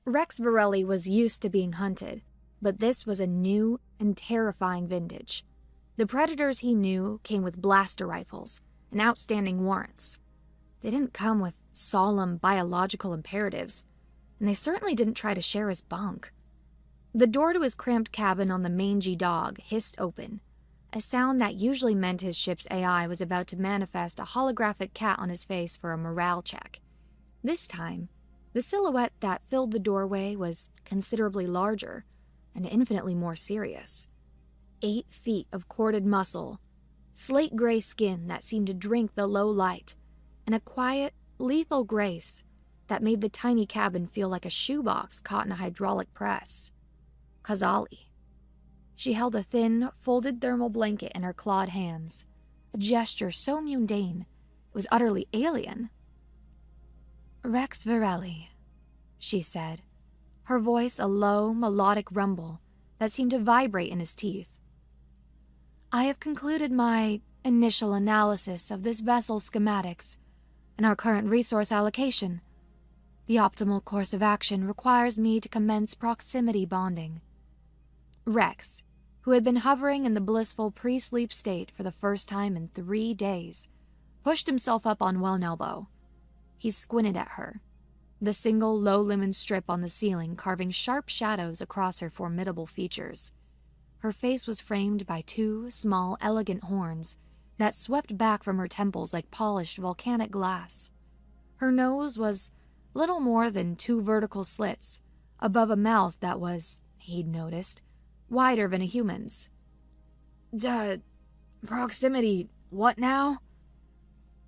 Rex Varelli was used to being hunted, but this was a new and terrifying vintage. The predators he knew came with blaster rifles and outstanding warrants. They didn't come with solemn biological imperatives, and they certainly didn't try to share his bunk. The door to his cramped cabin on the mangy dog hissed open, a sound that usually meant his ship's AI was about to manifest a holographic cat on his face for a morale check. This time, the silhouette that filled the doorway was considerably larger and infinitely more serious. 8 feet of corded muscle, slate gray skin that seemed to drink the low light, and a quiet, lethal grace that made the tiny cabin feel like a shoebox caught in a hydraulic press. Kazali. She held a thin, folded thermal blanket in her clawed hands, a gesture so mundane it was utterly alien. "Rex Varelli," she said, her voice a low, melodic rumble that seemed to vibrate in his teeth. "I have concluded my initial analysis of this vessel's schematics and our current resource allocation. The optimal course of action requires me to commence proximity bonding." Rex, who had been hovering in the blissful pre-sleep state for the first time in 3 days, pushed himself up on one elbow. He squinted at her, the single low lemon strip on the ceiling carving sharp shadows across her formidable features. Her face was framed by 2 small, elegant horns that swept back from her temples like polished volcanic glass. Her nose was little more than 2 vertical slits above a mouth that was, he'd noticed, wider than a human's. Proximity, what now?"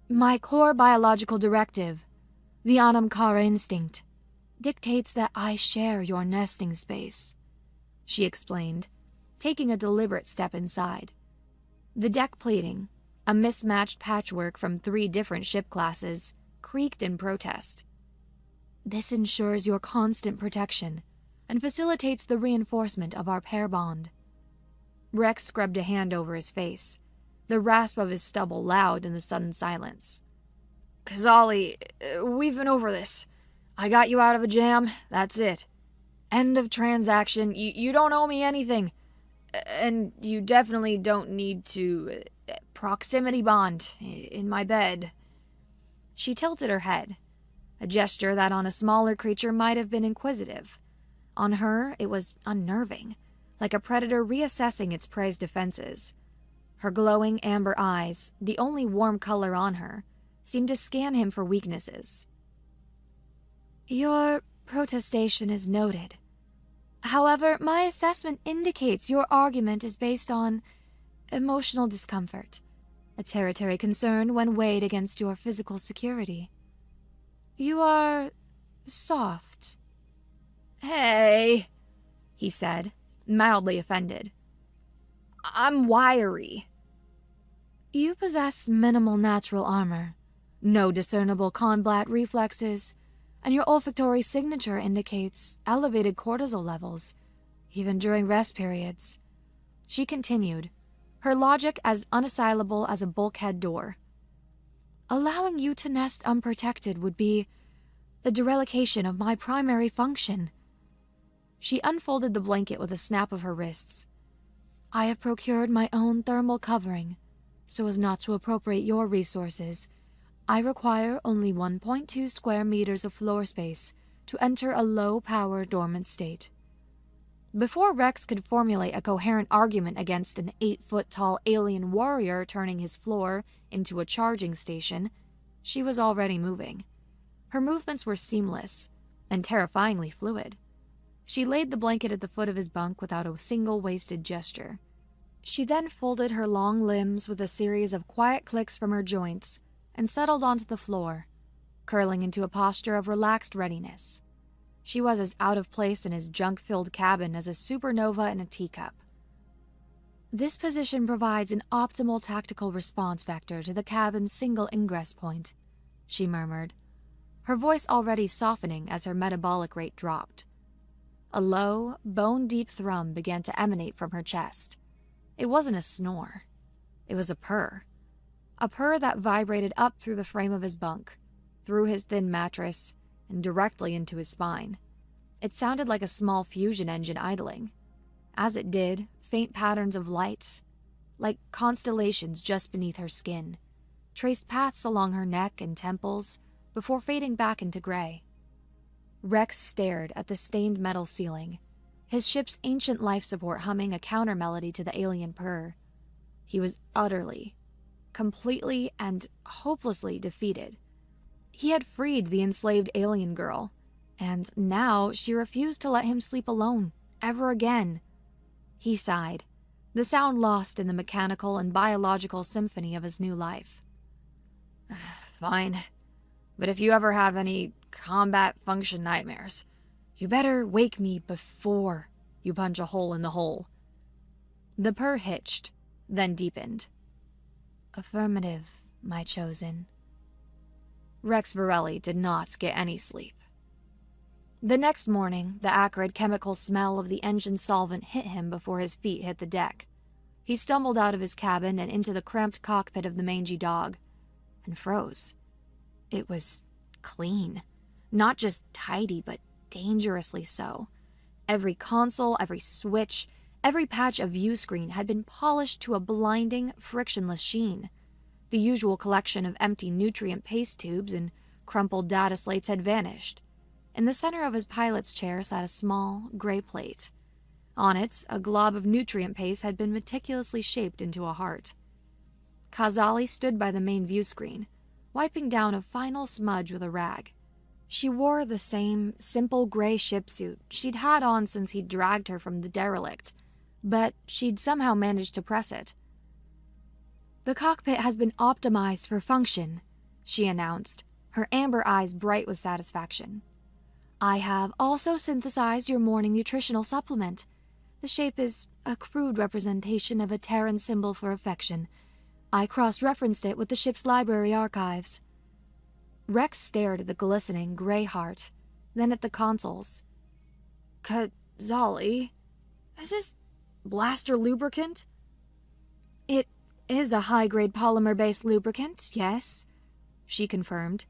"My core biological directive, the Anamkara instinct, dictates that I share your nesting space," she explained, taking a deliberate step inside. The deck plating, a mismatched patchwork from 3 different ship classes, creaked in protest. "This ensures your constant protection and facilitates the reinforcement of our pair bond." Rex scrubbed a hand over his face, the rasp of his stubble loud in the sudden silence. "Kazali, we've been over this. I got you out of a jam, that's it. End of transaction, you don't owe me anything. And you definitely don't need to proximity bond in my bed." She tilted her head, a gesture that on a smaller creature might have been inquisitive. On her, it was unnerving, like a predator reassessing its prey's defenses. Her glowing amber eyes, the only warm color on her, seemed to scan him for weaknesses. "Your protestation is noted. However, my assessment indicates your argument is based on emotional discomfort, a territory concern when weighed against your physical security. You are soft." "Hey," he said, mildly offended. "I'm wiry." "You possess minimal natural armor, no discernible combat reflexes, and your olfactory signature indicates elevated cortisol levels, even during rest periods," she continued, her logic as unassailable as a bulkhead door. "Allowing you to nest unprotected would be the dereliction of my primary function." She unfolded the blanket with a snap of her wrists. "I have procured my own thermal covering, so as not to appropriate your resources. I require only 1.2 square meters of floor space to enter a low-power dormant state." Before Rex could formulate a coherent argument against an 8-foot-tall alien warrior turning his floor into a charging station, she was already moving. Her movements were seamless and terrifyingly fluid. She laid the blanket at the foot of his bunk without a single wasted gesture. She then folded her long limbs with a series of quiet clicks from her joints and settled onto the floor, curling into a posture of relaxed readiness. She was as out of place in his junk-filled cabin as a supernova in a teacup. "This position provides an optimal tactical response vector to the cabin's single ingress point," she murmured, her voice already softening as her metabolic rate dropped. A low, bone-deep thrum began to emanate from her chest. It wasn't a snore. It was a purr that vibrated up through the frame of his bunk, through his thin mattress, and directly into his spine. It sounded like a small fusion engine idling. As it did, faint patterns of light, like constellations just beneath her skin, traced paths along her neck and temples before fading back into gray. Rex stared at the stained metal ceiling, his ship's ancient life support humming a counter melody to the alien purr. He was utterly, completely, and hopelessly defeated. He had freed the enslaved alien girl, and now she refused to let him sleep alone, ever again. He sighed, the sound lost in the mechanical and biological symphony of his new life. Fine, but if you ever have any combat function nightmares, you better wake me before you punch a hole in the hole. The purr hitched, then deepened. Affirmative, my chosen. Rex Varelli did not get any sleep. The next morning, the acrid chemical smell of the engine solvent hit him before his feet hit the deck. He stumbled out of his cabin and into the cramped cockpit of the mangy dog, and froze. It was clean. Not just tidy, but dangerously so. Every console, every switch, every patch of view screen had been polished to a blinding, frictionless sheen. The usual collection of empty nutrient paste tubes and crumpled data slates had vanished. In the center of his pilot's chair sat a small, gray plate. On it, a glob of nutrient paste had been meticulously shaped into a heart. Kazali stood by the main view screen, wiping down a final smudge with a rag. She wore the same simple gray ship suit she'd had on since he'd dragged her from the derelict, but she'd somehow managed to press it. "The cockpit has been optimized for function," she announced, her amber eyes bright with satisfaction. "I have also synthesized your morning nutritional supplement. The shape is a crude representation of a Terran symbol for affection. I cross-referenced it with the ship's library archives." Rex stared at the glistening gray heart, then at the consoles. "Kazali, is this blaster lubricant?" "It is a high-grade polymer-based lubricant, yes," she confirmed.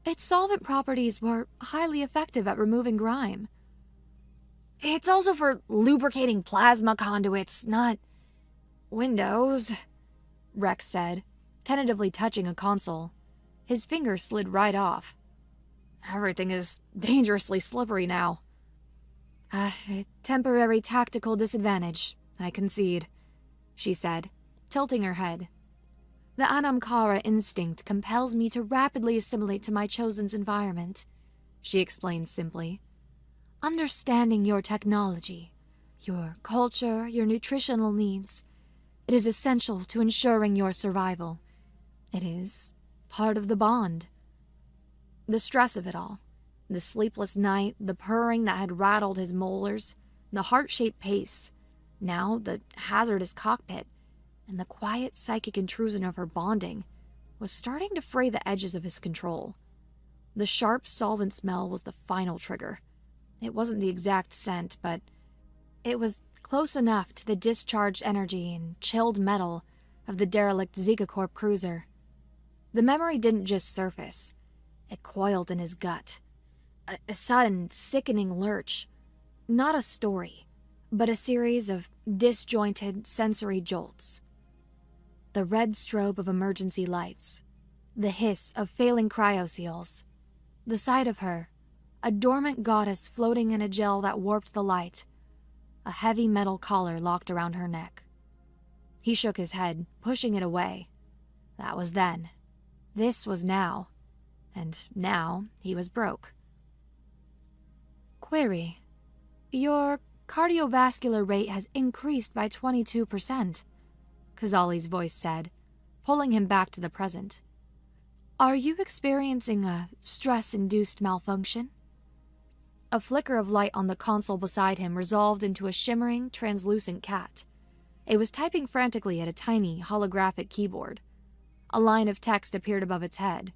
"Its solvent properties were highly effective at removing grime." "It's also for lubricating plasma conduits, not windows," Rex said, tentatively touching a console. His finger slid right off. "Everything is dangerously slippery now." A temporary tactical disadvantage, I concede," she said, tilting her head. "The Anamkara instinct compels me to rapidly assimilate to my chosen's environment," she explained simply. "Understanding your technology, your culture, your nutritional needs, it is essential to ensuring your survival. It is part of the bond." The stress of it all, the sleepless night, the purring that had rattled his molars, the heart-shaped pace, now the hazardous cockpit, and the quiet psychic intrusion of her bonding, was starting to fray the edges of his control. The sharp solvent smell was the final trigger. It wasn't the exact scent, but it was close enough to the discharged energy and chilled metal of the derelict Zika Corp cruiser. The memory didn't just surface. It coiled in his gut. A sudden, sickening lurch. Not a story, but a series of disjointed sensory jolts. The red strobe of emergency lights. The hiss of failing cryoseals. The sight of her, a dormant goddess floating in a gel that warped the light. A heavy metal collar locked around her neck. He shook his head, pushing it away. That was then. This was now. And now he was broke. "Query. Your cardiovascular rate has increased by 22%, Kazali's voice said, pulling him back to the present. "Are you experiencing a stress-induced malfunction?" A flicker of light on the console beside him resolved into a shimmering, translucent cat. It was typing frantically at a tiny, holographic keyboard. A line of text appeared above its head.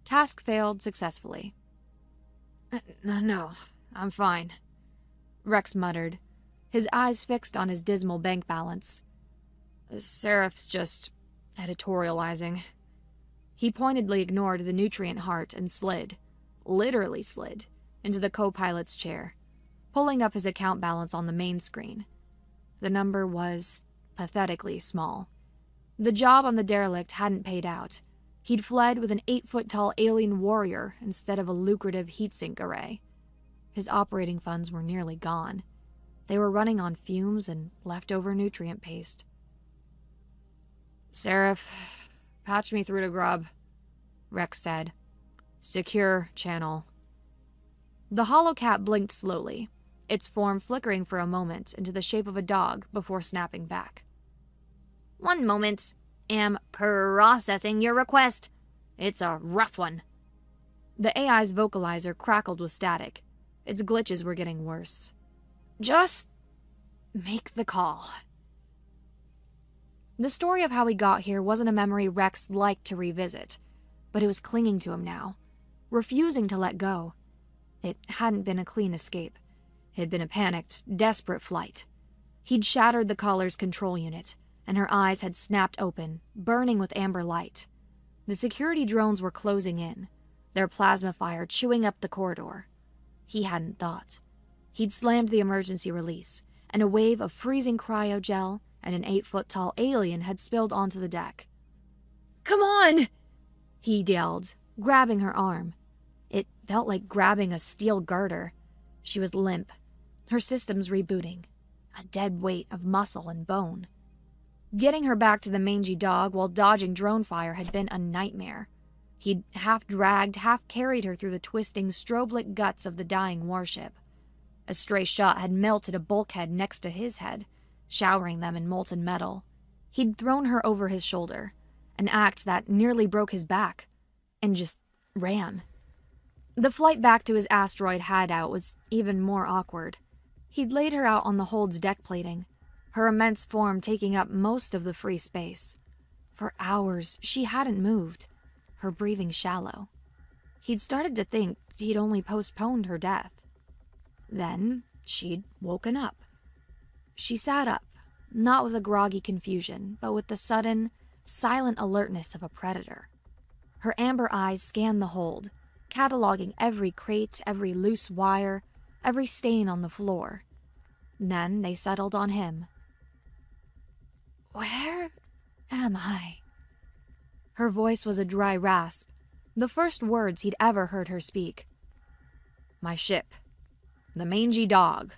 Task failed successfully. No, I'm fine," Rex muttered, his eyes fixed on his dismal bank balance. "Seraph's just editorializing." He pointedly ignored the nutrient heart and slid, literally slid, into the co-pilot's chair, pulling up his account balance on the main screen. The number was pathetically small. The job on the derelict hadn't paid out. He'd fled with an 8-foot-tall alien warrior instead of a lucrative heatsink array. His operating funds were nearly gone. They were running on fumes and leftover nutrient paste. "Seraph, patch me through to Grub," Rex said. "Secure channel." The holocat blinked slowly, its form flickering for a moment into the shape of a dog before snapping back. "One moment. Am processing your request. It's a rough one." The AI's vocalizer crackled with static. Its glitches were getting worse. "Just make the call." The story of how he got here wasn't a memory Rex liked to revisit, but it was clinging to him now, refusing to let go. It hadn't been a clean escape. It had been a panicked, desperate flight. He'd shattered the collar's control unit, and her eyes had snapped open, burning with amber light. The security drones were closing in, their plasma fire chewing up the corridor. He hadn't thought. He'd slammed the emergency release, and a wave of freezing cryogel and an 8-foot-tall alien had spilled onto the deck. "Come on!" he yelled, grabbing her arm. It felt like grabbing a steel girder. She was limp, her systems rebooting, a dead weight of muscle and bone. Getting her back to the mangy dog while dodging drone fire had been a nightmare. He'd half-dragged, half-carried her through the twisting, strobe-lit guts of the dying warship. A stray shot had melted a bulkhead next to his head, showering them in molten metal. He'd thrown her over his shoulder, an act that nearly broke his back, and just ran. The flight back to his asteroid hideout was even more awkward. He'd laid her out on the hold's deck plating, her immense form taking up most of the free space. For hours, she hadn't moved, her breathing shallow. He'd started to think he'd only postponed her death. Then she'd woken up. She sat up, not with a groggy confusion, but with the sudden, silent alertness of a predator. Her amber eyes scanned the hold, cataloging every crate, every loose wire, every stain on the floor. Then they settled on him. "Where am I?" Her voice was a dry rasp, the first words he'd ever heard her speak. "My ship. The mangy dog,"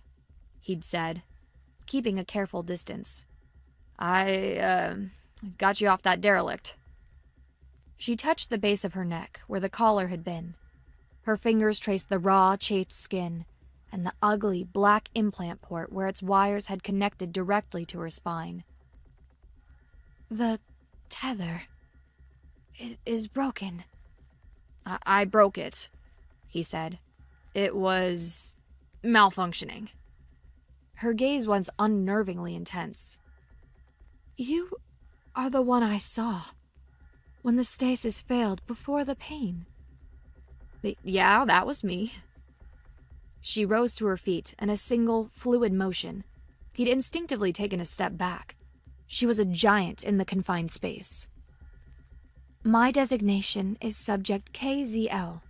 he'd said, keeping a careful distance. I got you off that derelict." She touched the base of her neck, where the collar had been. Her fingers traced the raw, chafed skin, and the ugly, black implant port where its wires had connected directly to her spine. "The tether. It is broken." I broke it," he said. "It was malfunctioning." Her gaze was unnervingly intense. "You are the one I saw when the stasis failed before the pain." "Yeah, that was me." She rose to her feet in a single, fluid motion. He'd instinctively taken a step back. She was a giant in the confined space. "My designation is Subject KZL.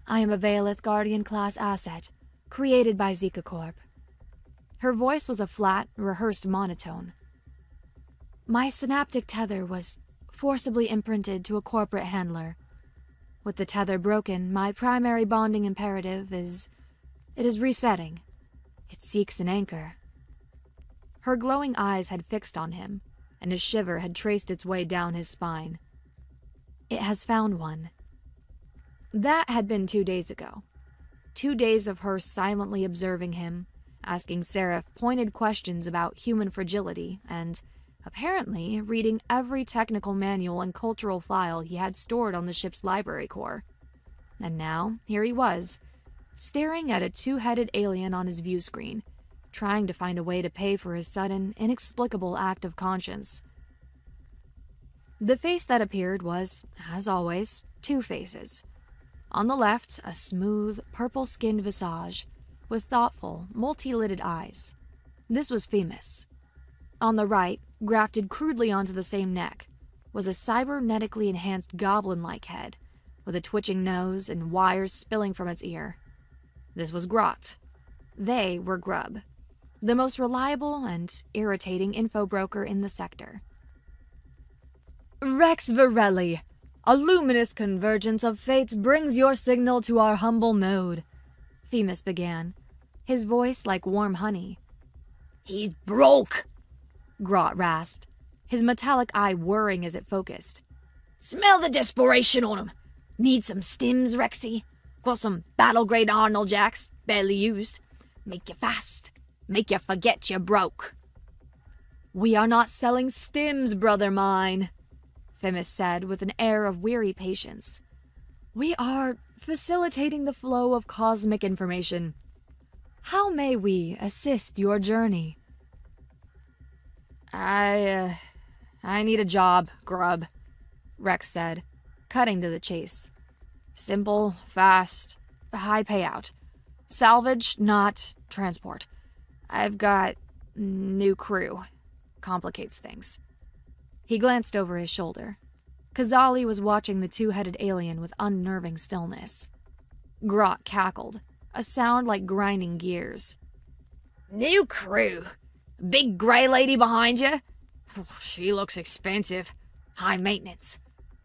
I am a Valeth Guardian-class asset, created by Zika Corp." Her voice was a flat, rehearsed monotone. "My synaptic tether was forcibly imprinted to a corporate handler. With the tether broken, my primary bonding imperative is... it is resetting. It seeks an anchor." Her glowing eyes had fixed on him, and a shiver had traced its way down his spine. "It has found one." That had been 2 days ago. 2 days of her silently observing him, asking Seraph pointed questions about human fragility, and, apparently, reading every technical manual and cultural file he had stored on the ship's library core. And now, here he was, staring at a 2-headed alien on his view screen, trying to find a way to pay for his sudden, inexplicable act of conscience. The face that appeared was, as always, 2 faces. On the left, a smooth, purple-skinned visage, with thoughtful, multi-lidded eyes. This was Femus. On the right, grafted crudely onto the same neck, was a cybernetically enhanced goblin-like head, with a twitching nose and wires spilling from its ear. This was Grot. They were Grub, the most reliable and irritating info broker in the sector. Rex Varelli, a luminous convergence of fates brings your signal to our humble node, Themis began, his voice like warm honey. He's broke, Grot rasped, his metallic eye whirring as it focused. Smell the desperation on him. Need some stims, Rexy? Got some battle-grade Arnold Jacks, barely used. Make you fast. Make you forget you're broke. We are not selling stims, brother mine, Themis said with an air of weary patience. We are facilitating the flow of cosmic information. How may we assist your journey? I need a job, Grub, Rex said, cutting to the chase. Simple, fast, high payout. Salvage, not transport. I've got new crew. Complicates things. He glanced over his shoulder. Kazali was watching the two-headed alien with unnerving stillness. Grot cackled, a sound like grinding gears. New crew? Big gray lady behind you? She looks expensive. High maintenance.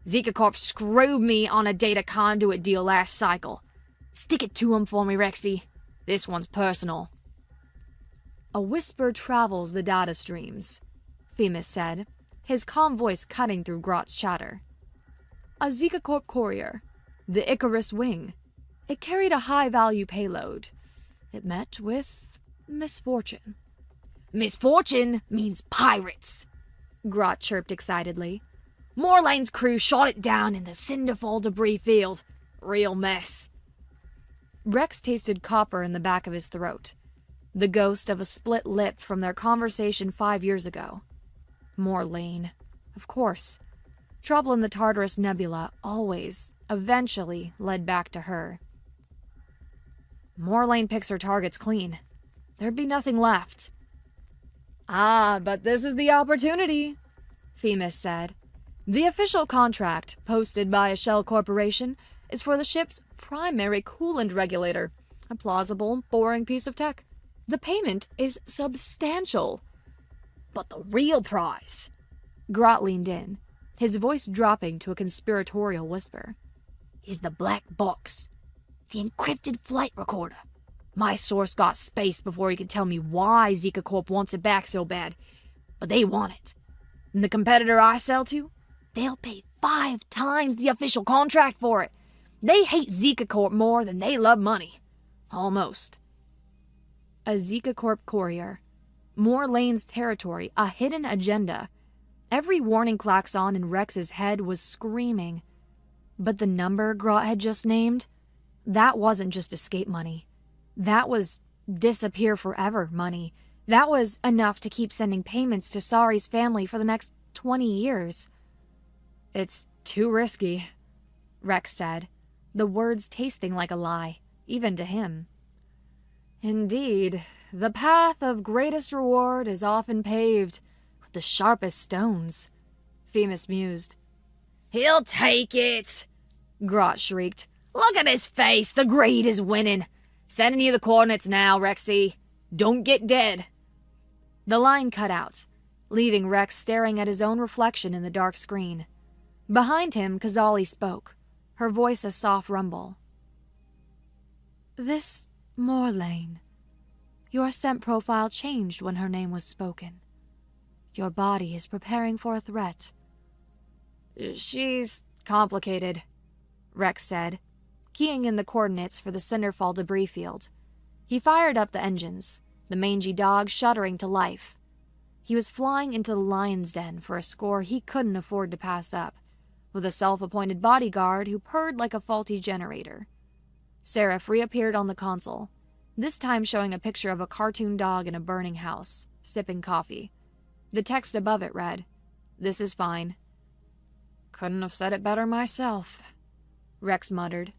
Zika Corp screwed me on a data conduit deal last cycle. Stick it to 'em for me, Rexy. This one's personal. A whisper travels the data streams, Themis said, his calm voice cutting through Grot's chatter. A Zika Corp courier, the Icarus Wing. It carried a high-value payload. It met with misfortune. Misfortune means pirates, Grot chirped excitedly. Morlane's crew shot it down in the cinderfall debris field. Real mess. Rex tasted copper in the back of his throat, the ghost of a split lip from their conversation 5 years ago. Morlane, of course. Trouble in the Tartarus Nebula always, eventually, led back to her. Morlane picks her targets clean. There'd be nothing left. Ah, but this is the opportunity, Themis said. The official contract, posted by a shell corporation, is for the ship's primary coolant regulator. A plausible, boring piece of tech. The payment is substantial. But the real prize... Grot leaned in, his voice dropping to a conspiratorial whisper. Is the black box. The encrypted flight recorder. My source got spaced before he could tell me why Zika Corp wants it back so bad. But they want it. And the competitor I sell to? They'll pay 5 times the official contract for it. They hate Zika Corp more than they love money. Almost. A Zika Corp courier. Morlane's territory, a hidden agenda. Every warning klaxon in Rex's head was screaming. But the number Grot had just named? That wasn't just escape money. That was disappear forever money. That was enough to keep sending payments to Sari's family for the next 20 years. It's too risky, Rex said, the words tasting like a lie, even to him. Indeed, the path of greatest reward is often paved with the sharpest stones, Themis mused. He'll take it, Grot shrieked. Look at his face, the greed is winning. Sending you the coordinates now, Rexy. Don't get dead. The line cut out, leaving Rex staring at his own reflection in the dark screen. Behind him, Kazali spoke, her voice a soft rumble. This Morlane. Your scent profile changed when her name was spoken. Your body is preparing for a threat. She's complicated, Rex said, keying in the coordinates for the Cinderfall debris field. He fired up the engines, the mangy dog shuddering to life. He was flying into the lion's den for a score he couldn't afford to pass up, with a self-appointed bodyguard who purred like a faulty generator. Seraph reappeared on the console, this time showing a picture of a cartoon dog in a burning house, sipping coffee. The text above it read, "This is fine." Couldn't have said it better myself, Rex muttered.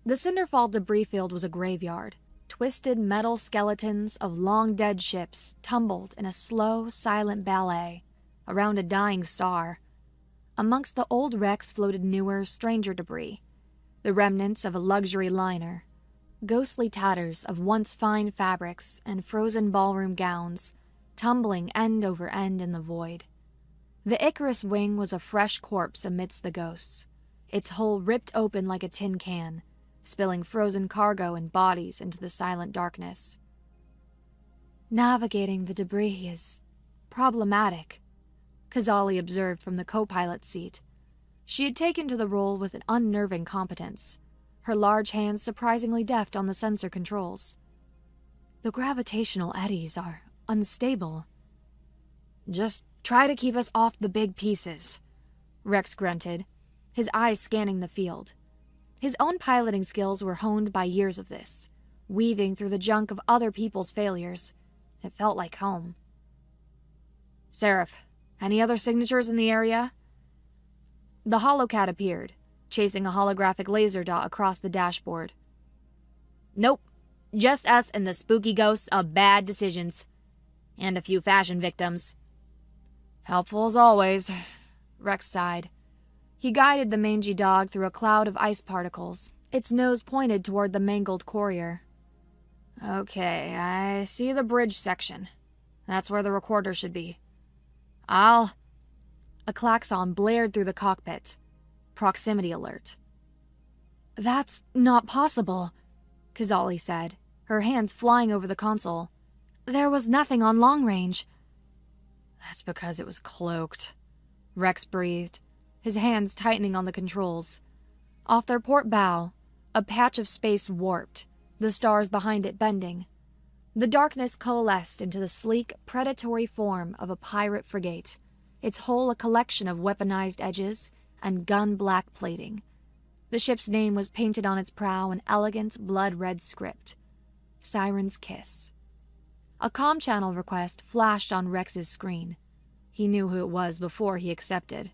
The Cinderfall debris field was a graveyard. Twisted metal skeletons of long-dead ships tumbled in a slow, silent ballet around a dying star. Amongst the old wrecks floated newer, stranger debris. the remnants of a luxury liner, ghostly tatters of once fine fabrics and frozen ballroom gowns, tumbling end over end in the void. The Icarus wing was a fresh corpse amidst the ghosts, its hull ripped open like a tin can, spilling frozen cargo and bodies into the silent darkness. Navigating the debris is problematic, Kazali observed from the co-pilot seat. She had taken to the role with an unnerving competence, her large hands surprisingly deft on the sensor controls. The gravitational eddies are unstable. Just try to keep us off the big pieces, Rex grunted, his eyes scanning the field. His own piloting skills were honed by years of this, weaving through the junk of other people's failures. It felt like home. Seraph, any other signatures in the area? The holocat appeared, chasing a holographic laser dot across the dashboard. Nope, just us and the spooky ghosts of bad decisions. And a few fashion victims. Helpful as always, Rex sighed. He guided the mangy dog through a cloud of ice particles, its nose pointed toward the mangled courier. Okay, I see the bridge section. That's where the recorder should be. A klaxon blared through the cockpit. Proximity alert. That's not possible, Kazali said, her hands flying over the console. There was nothing on long range. That's because it was cloaked, Rex breathed, his hands tightening on the controls. Off their port bow, a patch of space warped, the stars behind it bending. The darkness coalesced into the sleek, predatory form of a pirate frigate, its hull a collection of weaponized edges and gun-black plating. The ship's name was painted on its prow in elegant, blood-red script. Siren's Kiss. A comm channel request flashed on Rex's screen. He knew who it was before he accepted.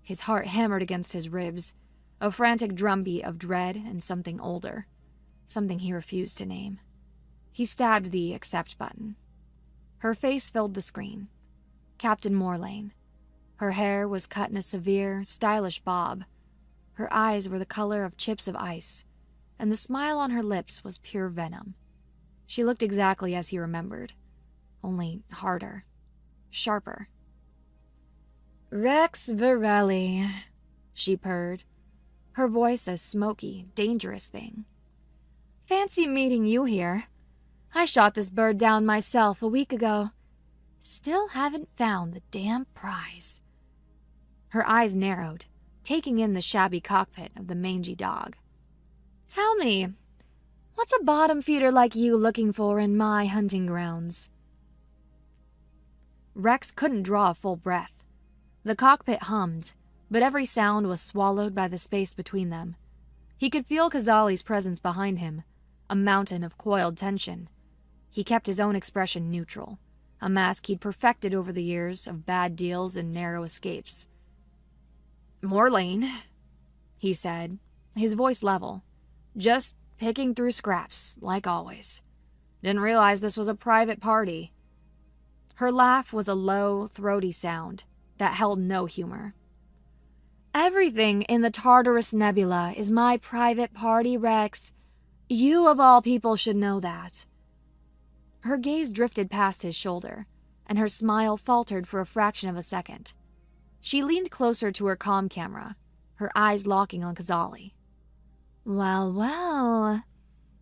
His heart hammered against his ribs, a frantic drumbeat of dread and something older, something he refused to name. He stabbed the accept button. Her face filled the screen. Captain Morlane. Her hair was cut in a severe, stylish bob. Her eyes were the color of chips of ice, and the smile on her lips was pure venom. She looked exactly as he remembered, only harder, sharper. Rex Varelli, she purred, her voice a smoky, dangerous thing. Fancy meeting you here. I shot this bird down myself a week ago. Still haven't found the damn prize. Her eyes narrowed, taking in the shabby cockpit of the mangy dog. Tell me, what's a bottom feeder like you looking for in my hunting grounds? Rex couldn't draw a full breath. The cockpit hummed, but every sound was swallowed by the space between them. He could feel Kazali's presence behind him, a mountain of coiled tension. He kept his own expression neutral, a mask he'd perfected over the years of bad deals and narrow escapes. Morlane, he said, his voice level. Just picking through scraps, like always. Didn't realize this was a private party. Her laugh was a low, throaty sound that held no humor. Everything in the Tartarus Nebula is my private party, Rex. You of all people should know that. Her gaze drifted past his shoulder, and her smile faltered for a fraction of a second. She leaned closer to her comm camera, her eyes locking on Kazali. Well, well.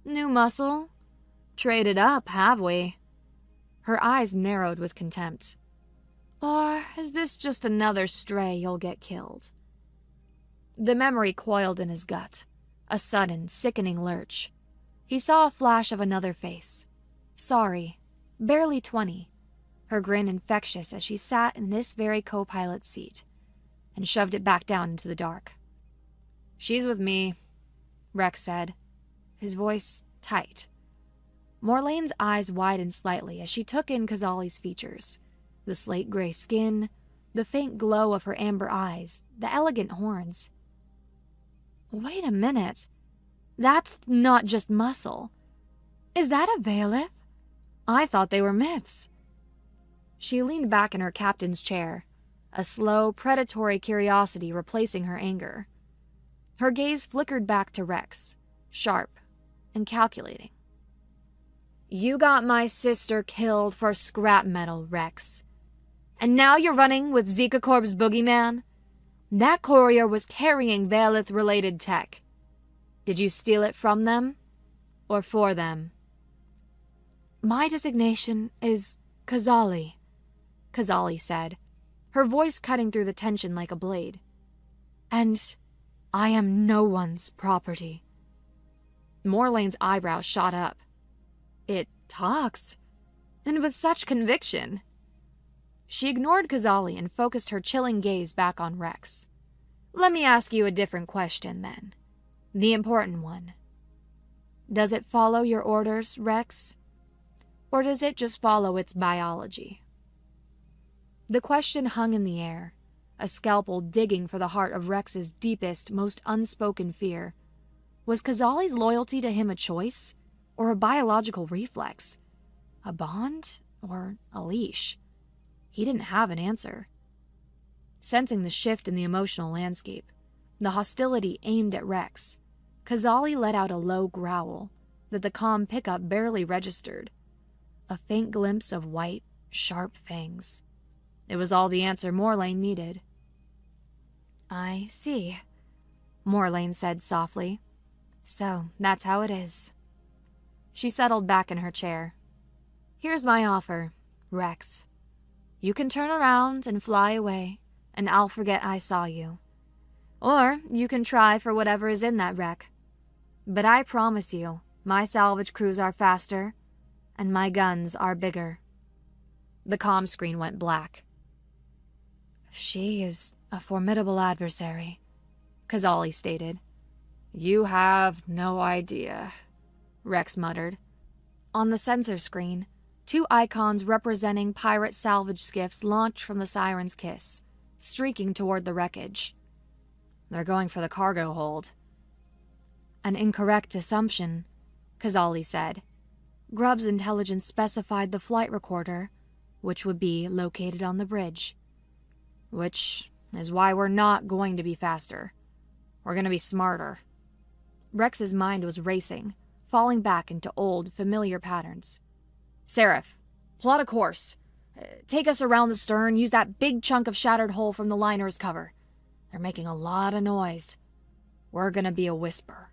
New muscle? Traded up, have we? Her eyes narrowed with contempt. Or is this just another stray you'll get killed? The memory coiled in his gut, a sudden, sickening lurch. He saw a flash of another face. Sorry, barely 20, her grin infectious as she sat in this very co-pilot's seat, and shoved it back down into the dark. She's with me, Rex said, his voice tight. Morlane's eyes widened slightly as she took in Kazali's features, the slate-gray skin, the faint glow of her amber eyes, the elegant horns. Wait a minute. That's not just muscle. Is that a Valeth? I thought they were myths. She leaned back in her captain's chair, a slow, predatory curiosity replacing her anger. Her gaze flickered back to Rex, sharp and calculating. "You got my sister killed for scrap metal, Rex. And now you're running with Zika Corp's boogeyman? That courier was carrying Valith-related tech. Did you steal it from them or for them?" "My designation is Kazali," Kazali said, her voice cutting through the tension like a blade. "And I am no one's property." Morlane's eyebrows shot up. It talks, and with such conviction. She ignored Kazali and focused her chilling gaze back on Rex. "Let me ask you a different question, then. The important one. Does it follow your orders, Rex? Or does it just follow its biology?" The question hung in the air, a scalpel digging for the heart of Rex's deepest, most unspoken fear. Was Kazali's loyalty to him a choice, or a biological reflex? A bond, or a leash? He didn't have an answer. Sensing the shift in the emotional landscape, the hostility aimed at Rex, Kazali let out a low growl that the calm pickup barely registered. A faint glimpse of white, sharp fangs. It was all the answer Morlane needed. "I see," Morlane said softly. "So, that's how it is." She settled back in her chair. "Here's my offer, Rex. You can turn around and fly away, and I'll forget I saw you. Or you can try for whatever is in that wreck. But I promise you, my salvage crews are faster, and my guns are bigger." The comm screen went black. "She is a formidable adversary," Kazali stated. "You have no idea," Rex muttered. On the sensor screen, two icons representing pirate salvage skiffs launched from the Siren's Kiss, streaking toward the wreckage. "They're going for the cargo hold." "An incorrect assumption," Kazali said. "Grubb's intelligence specified the flight recorder, which would be located on the bridge." "Which is why we're not going to be faster. We're going to be smarter." Rex's mind was racing, falling back into old, familiar patterns. "Seraph, plot a course. Take us around the stern, use that big chunk of shattered hull from the liner as cover. They're making a lot of noise. We're gonna be a whisper."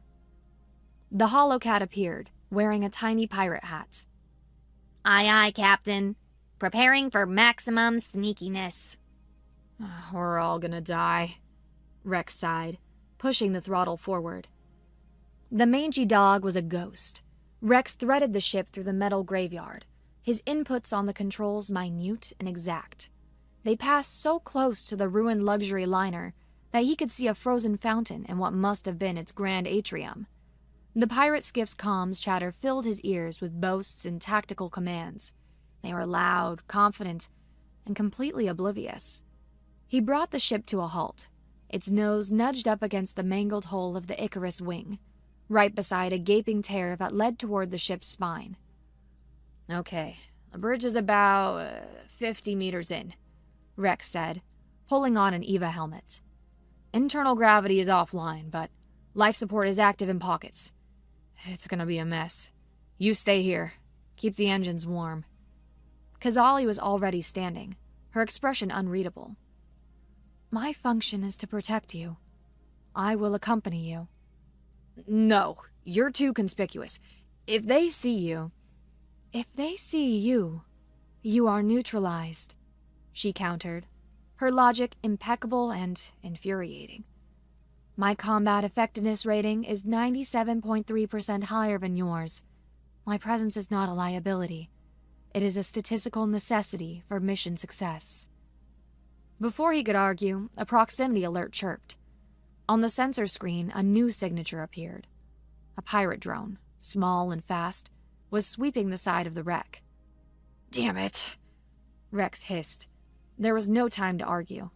The holocat appeared, wearing a tiny pirate hat. "Aye, aye, Captain. Preparing for maximum sneakiness." "We're all gonna die," Rex sighed, pushing the throttle forward. The mangy dog was a ghost. Rex threaded the ship through the metal graveyard, his inputs on the controls minute and exact. They passed so close to the ruined luxury liner that he could see a frozen fountain in what must have been its grand atrium. The pirate skiff's comms chatter filled his ears with boasts and tactical commands. They were loud, confident, and completely oblivious. He brought the ship to a halt, its nose nudged up against the mangled hull of the Icarus wing, right beside a gaping tear that led toward the ship's spine. "Okay, the bridge is about 50 meters in," Rex said, pulling on an EVA helmet. "Internal gravity is offline, but life support is active in pockets. It's gonna be a mess. You stay here. Keep the engines warm." Kazali was already standing, her expression unreadable. "My function is to protect you. I will accompany you." "No, you're too conspicuous. If they see you..." "If they see you, you are neutralized," she countered, her logic impeccable and infuriating. "My combat effectiveness rating is 97.3% higher than yours. My presence is not a liability. It is a statistical necessity for mission success." Before he could argue, a proximity alert chirped. On the sensor screen, a new signature appeared. A pirate drone, small and fast, was sweeping the side of the wreck. "Damn it," Rex hissed. There was no time to argue.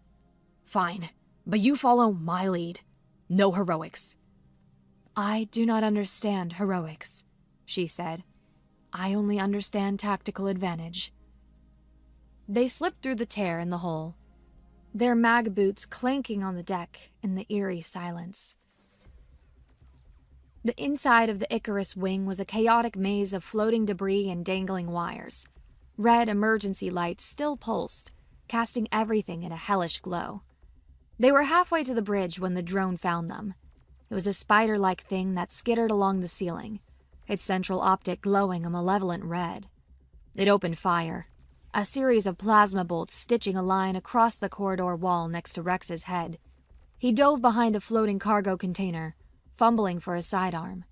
"Fine, but you follow my lead. No heroics." "I do not understand heroics," she said. "I only understand tactical advantage." They slipped through the tear in the hull, their mag boots clanking on the deck in the eerie silence. The inside of the Icarus wing was a chaotic maze of floating debris and dangling wires. Red emergency lights still pulsed, casting everything in a hellish glow. They were halfway to the bridge when the drone found them. It was a spider-like thing that skittered along the ceiling, its central optic glowing a malevolent red. It opened fire, a series of plasma bolts stitching a line across the corridor wall next to Rex's head. He dove behind a floating cargo container, fumbling for his sidearm.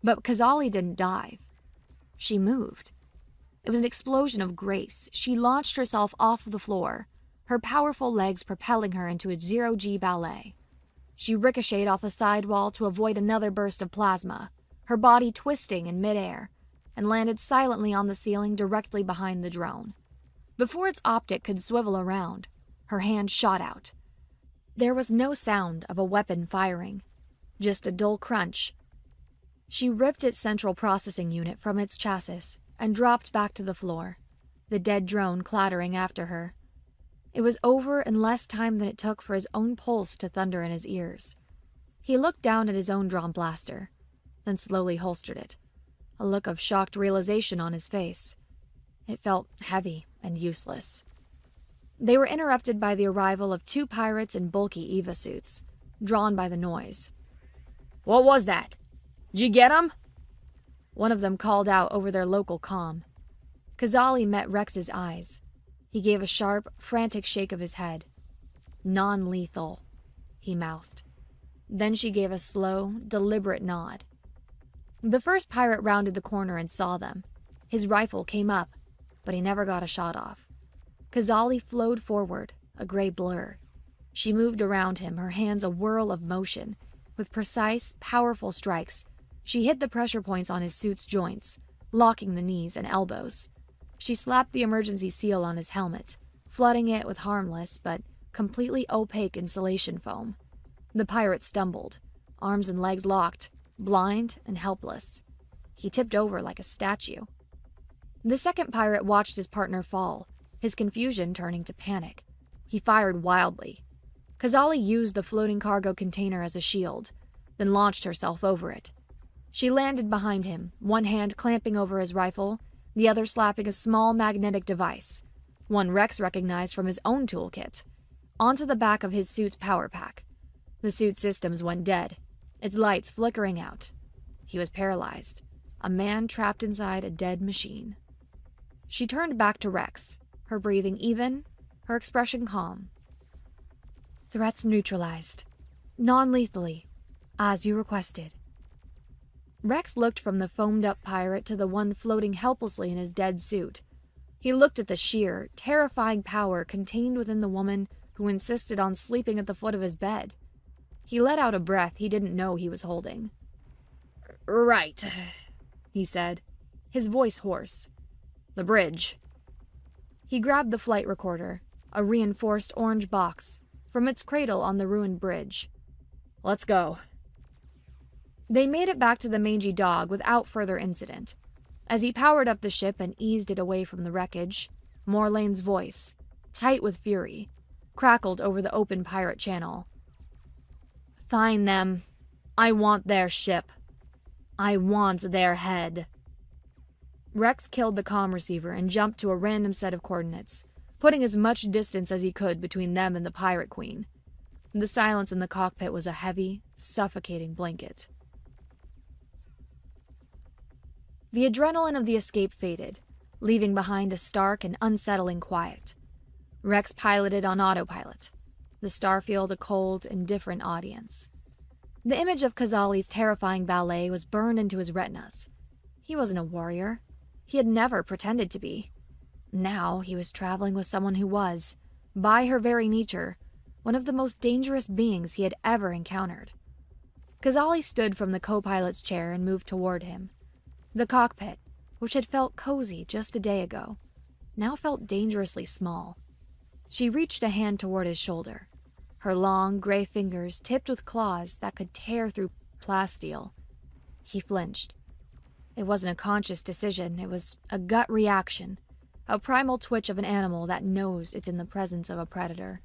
But Kazali didn't dive. She moved. It was an explosion of grace. She launched herself off the floor, her powerful legs propelling her into a zero-G ballet. She ricocheted off a sidewall to avoid another burst of plasma, her body twisting in midair, and landed silently on the ceiling directly behind the drone. Before its optic could swivel around, her hand shot out. There was no sound of a weapon firing, just a dull crunch. She ripped its central processing unit from its chassis and dropped back to the floor, the dead drone clattering after her. It was over in less time than it took for his own pulse to thunder in his ears. He looked down at his own drawn blaster, then slowly holstered it, a look of shocked realization on his face. It felt heavy and useless. They were interrupted by the arrival of 2 pirates in bulky EVA suits, drawn by the noise. "What was that? Did you get him?" One of them called out over their local comm. Kazali met Rex's eyes. He gave a sharp, frantic shake of his head. "Non-lethal," he mouthed. Then she gave a slow, deliberate nod. The first pirate rounded the corner and saw them. His rifle came up, but he never got a shot off. Kazali flowed forward, a gray blur. She moved around him, her hands a whirl of motion. With precise, powerful strikes, she hit the pressure points on his suit's joints, locking the knees and elbows. She slapped the emergency seal on his helmet, flooding it with harmless but completely opaque insulation foam. The pirate stumbled, arms and legs locked, blind and helpless. He tipped over like a statue. The second pirate watched his partner fall, his confusion turning to panic. He fired wildly. Kazali used the floating cargo container as a shield, then launched herself over it. She landed behind him, one hand clamping over his rifle, the other slapping a small magnetic device, one Rex recognized from his own toolkit, onto the back of his suit's power pack. The suit systems went dead, its lights flickering out. He was paralyzed, a man trapped inside a dead machine. She turned back to Rex, her breathing even, her expression calm. "Threats neutralized. Non-lethally, as you requested." Rex looked from the foamed-up pirate to the one floating helplessly in his dead suit. He looked at the sheer, terrifying power contained within the woman who insisted on sleeping at the foot of his bed. He let out a breath he didn't know he was holding. "Right," he said, his voice hoarse. "The bridge." He grabbed the flight recorder, a reinforced orange box, from its cradle on the ruined bridge. "Let's go." They made it back to the mangy dog without further incident. As he powered up the ship and eased it away from the wreckage, Morlane's voice, tight with fury, crackled over the open pirate channel. "Find them. I want their ship. I want their head." Rex killed the comm receiver and jumped to a random set of coordinates, putting as much distance as he could between them and the Pirate Queen. The silence in the cockpit was a heavy, suffocating blanket. The adrenaline of the escape faded, leaving behind a stark and unsettling quiet. Rex piloted on autopilot, the starfield a cold, indifferent audience. The image of Kazali's terrifying ballet was burned into his retinas. He wasn't a warrior. He had never pretended to be. Now he was traveling with someone who was, by her very nature, one of the most dangerous beings he had ever encountered. Kazali stood from the co-pilot's chair and moved toward him. The cockpit, which had felt cozy just a day ago, now felt dangerously small. She reached a hand toward his shoulder, her long, gray fingers tipped with claws that could tear through plasteel. He flinched. It wasn't a conscious decision, it was a gut reaction, a primal twitch of an animal that knows it's in the presence of a predator.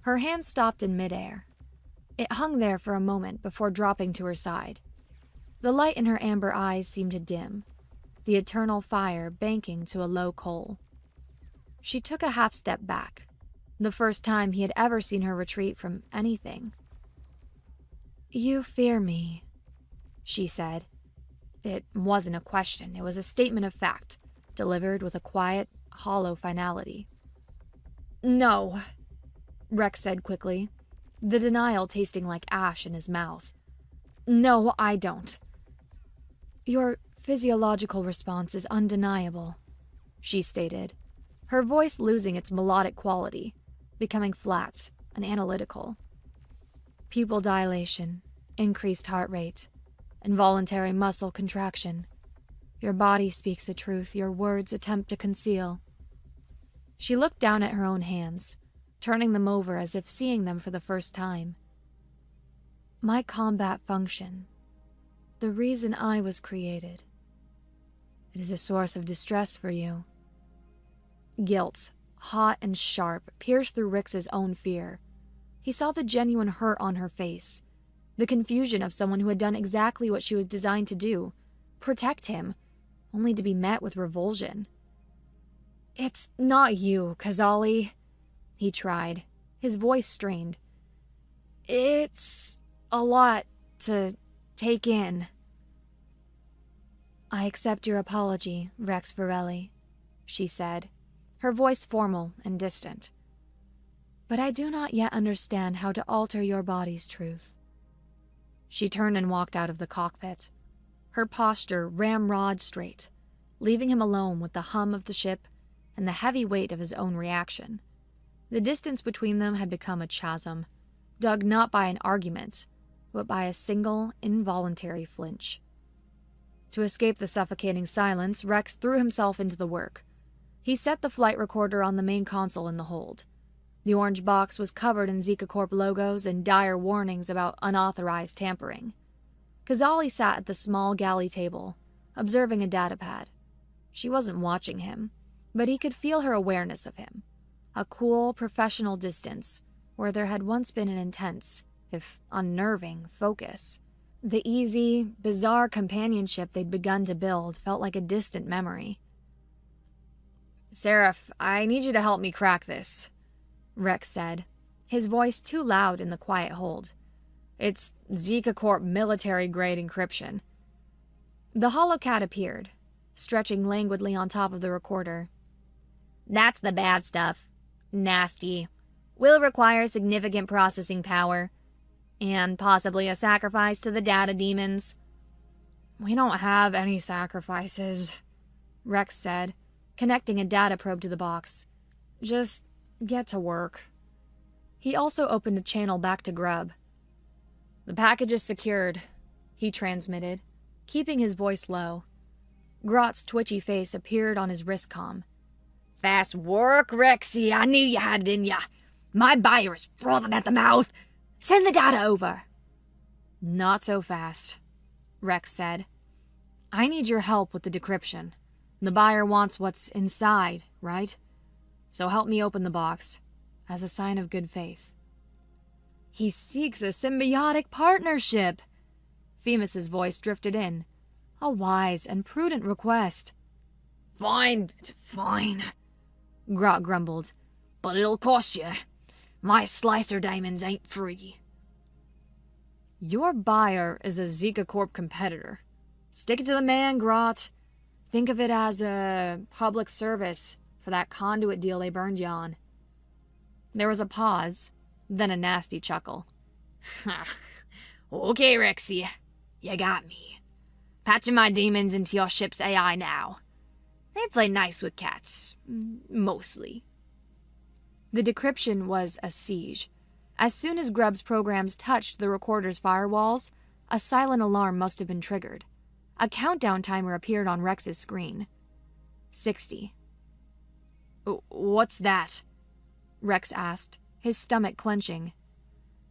Her hand stopped in midair. It hung there for a moment before dropping to her side, The light in her amber eyes seemed to dim, the eternal fire banking to a low coal. She took a half step back, the first time he had ever seen her retreat from anything. "You fear me," she said. It wasn't a question, it was a statement of fact, delivered with a quiet, hollow finality. "No," Rex said quickly, the denial tasting like ash in his mouth. "No, I don't." "Your physiological response is undeniable," she stated, her voice losing its melodic quality, becoming flat and analytical. "Pupil dilation, increased heart rate, involuntary muscle contraction. Your body speaks the truth your words attempt to conceal." She looked down at her own hands, turning them over as if seeing them for the first time. "My combat function, the reason I was created. It is a source of distress for you." Guilt, hot and sharp, pierced through Rix's own fear. He saw the genuine hurt on her face, the confusion of someone who had done exactly what she was designed to do, protect him, only to be met with revulsion. "It's not you, Kazali," he tried, his voice strained. "It's a lot to take in." "I accept your apology, Rex Varelli," she said, her voice formal and distant. "But I do not yet understand how to alter your body's truth." She turned and walked out of the cockpit, her posture ramrod straight, leaving him alone with the hum of the ship and the heavy weight of his own reaction. The distance between them had become a chasm, dug not by an argument, but by a single, involuntary flinch. To escape the suffocating silence, Rex threw himself into the work. He set the flight recorder on the main console in the hold. The orange box was covered in Zika Corp logos and dire warnings about unauthorized tampering. Kazali sat at the small galley table, observing a datapad. She wasn't watching him, but he could feel her awareness of him. A cool, professional distance, where there had once been an intense, if unnerving, focus. The easy, bizarre companionship they'd begun to build felt like a distant memory. "Seraph, I need you to help me crack this," Rex said, his voice too loud in the quiet hold. "It's Zika Corp military-grade encryption." The holocat appeared, stretching languidly on top of the recorder. That's the bad stuff. Nasty. Will require significant processing power. And possibly a sacrifice to the data demons. "We don't have any sacrifices," Rex said, connecting a data probe to the box. "Just get to work." He also opened a channel back to Grub. "The package is secured," he transmitted, keeping his voice low. Grott's twitchy face appeared on his wristcom. Fast work, Rexy. I knew you had it in ya. My buyer is frothing at the mouth. Send the data over. "Not so fast," Rex said. "I need your help with the decryption. The buyer wants what's inside, right? So help me open the box, as a sign of good faith." "He seeks a symbiotic partnership," Femus's voice drifted in. "A wise and prudent request." Fine, Grot grumbled. "But it'll cost you. My slicer diamonds ain't free." "Your buyer is a Zika Corp competitor. Stick it to the man, Grot. Think of it as a public service for that conduit deal they burned you on." There was a pause, then a nasty chuckle. Okay, Rexy. You got me. Patching my demons into your ship's AI now. They play nice with cats. Mostly. The decryption was a siege. As soon as Grubb's programs touched the recorder's firewalls, a silent alarm must have been triggered. A countdown timer appeared on Rex's screen. 60. "What's that?" Rex asked, his stomach clenching.